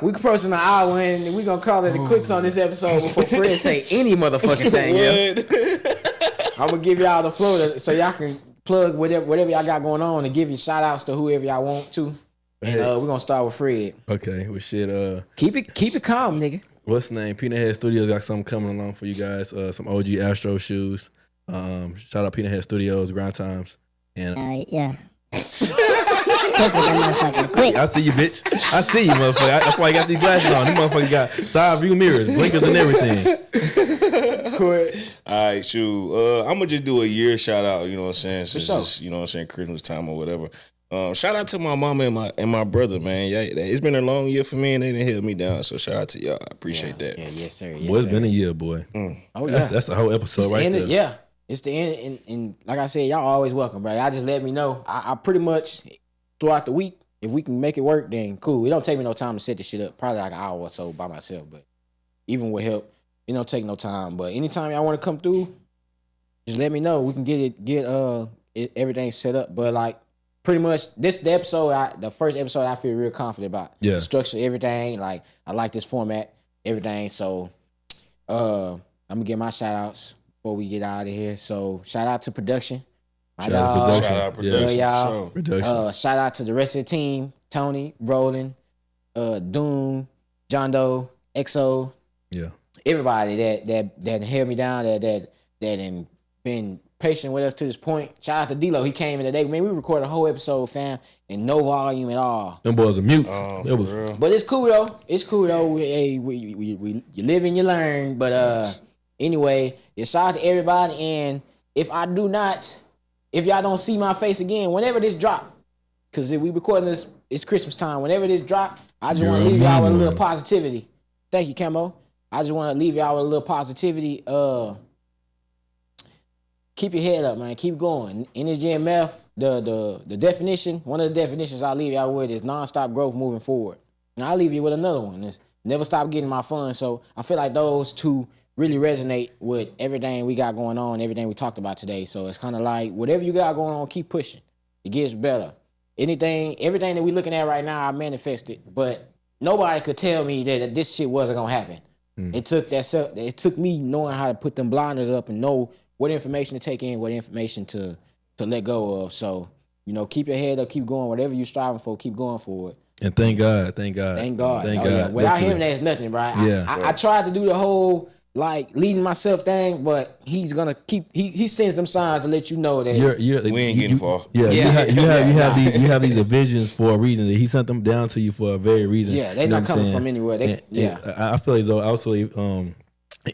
Speaker 1: We approaching an hour and we gonna call it a quits on this episode before Fred say any motherfucking thing else. I'm gonna give y'all the floor so y'all can plug whatever y'all got going on and give you shout outs to whoever y'all want to. And we're gonna start with Fred.
Speaker 3: Okay, well shit.
Speaker 1: Keep it calm, nigga.
Speaker 3: What's the name? Peanut Head Studios got something coming along for you guys. Some OG Astro shoes. Shout out Peanut Head Studios, Grind Times. And
Speaker 5: yeah. Quick.
Speaker 3: I see you, bitch. I see you, motherfucker. That's why I got these glasses on. These motherfuckers got side view mirrors, blinkers, and everything.
Speaker 2: All right, shoot. I'm gonna just do a year shout out. You know what I'm saying? Since
Speaker 1: sure.
Speaker 2: it's, you know what I'm saying, Christmas time or whatever. Shout out to my mama and my brother, man. Yeah, it's been a long year for me, and they didn't help me down. So shout out to y'all. I appreciate that.
Speaker 1: Yeah, yes sir.
Speaker 3: Boy, it's been a year, boy.
Speaker 1: Oh yeah,
Speaker 3: that's the whole episode right there.
Speaker 1: Yeah, it's the end. And like I said, y'all always welcome, bro. Y'all just let me know. I pretty much throughout the week, if we can make it work, then cool. It don't take me no time to set this shit up. Probably like an hour or so by myself, but even with help, it don't take no time. But anytime y'all want to come through, just let me know. We can get everything set up. But like pretty much the first episode I feel real confident about.
Speaker 3: Yeah.
Speaker 1: The structure, everything. Like I like this format, everything. So I'm gonna get my shout outs before we get out of here. So shout out to production.
Speaker 2: Shout out production.
Speaker 1: Y'all.
Speaker 3: Production.
Speaker 1: Shout out to the rest of the team. Tony, Roland, Doom, John Doe, EXO.
Speaker 3: Yeah.
Speaker 1: Everybody that held me down, that been patient with us to this point. Shout out to D-Lo. He came in today. Man, we recorded a whole episode, fam, in no volume at all.
Speaker 3: Them boys are mutes.
Speaker 1: But it's cool though. We you live and you learn. But anyway, shout out to everybody. And if y'all don't see my face again, whenever this drop, because if we recording this, it's Christmas time. Whenever this drop, I just want to leave y'all with a little positivity. Thank you, Camo. I just want to leave y'all with a little positivity. Keep your head up, man. Keep going. NSGMF, the definition, one of the definitions I'll leave y'all with is nonstop growth moving forward. And I'll leave you with another one. It's never stop getting my fun. So I feel like those two really resonate with everything we got going on, everything we talked about today. So it's kind of like whatever you got going on, keep pushing. It gets better. Everything that we looking at right now, I manifested. But nobody could tell me that this shit wasn't gonna happen. It took me knowing how to put them blinders up and know what information to take in, what information to let go of. So, keep your head up, keep going. Whatever you're striving for, keep going for it.
Speaker 3: And thank God.
Speaker 1: Yeah. Without him, there's nothing, right?
Speaker 3: Yeah.
Speaker 1: I tried to do the whole like leading myself thing, but he's gonna keep. He sends them signs to let you know that
Speaker 2: we ain't getting far.
Speaker 3: Yeah, you have these visions for a reason. He sent them down to you for a very reason.
Speaker 1: Yeah, they're not coming from anywhere.
Speaker 3: I feel as though also.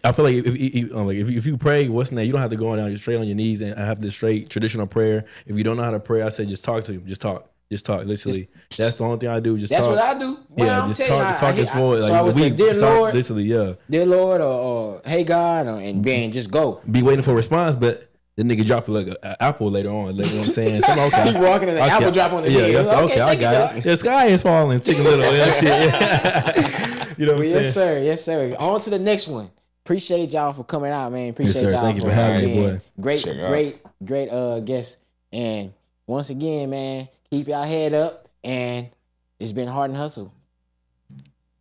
Speaker 3: I feel like if you pray, what's the name? You don't have to go down straight on your knees and have this straight traditional prayer. If you don't know how to pray, I say just talk to him. Just talk. Literally, that's the only thing I do.
Speaker 1: That's
Speaker 3: talk.
Speaker 1: what I do.
Speaker 3: Yeah, just talk this forward. Like
Speaker 1: dear Lord,
Speaker 3: literally, yeah.
Speaker 1: Dear Lord, or hey God, and then just go.
Speaker 3: Be waiting for a response, but the nigga drop like an apple later on. Like, you know what I'm saying? So, okay.
Speaker 1: He walking and the apple drop on his head.
Speaker 3: Yeah, okay, I got it. The sky is falling, Chicken Little. You know what I'm saying?
Speaker 1: Yes, sir. On to the next one. Appreciate y'all for coming out, man. Appreciate y'all
Speaker 3: Thank you for having me, boy.
Speaker 1: Great guests. And once again, man, keep y'all head up. And it's been Hard and Hustle.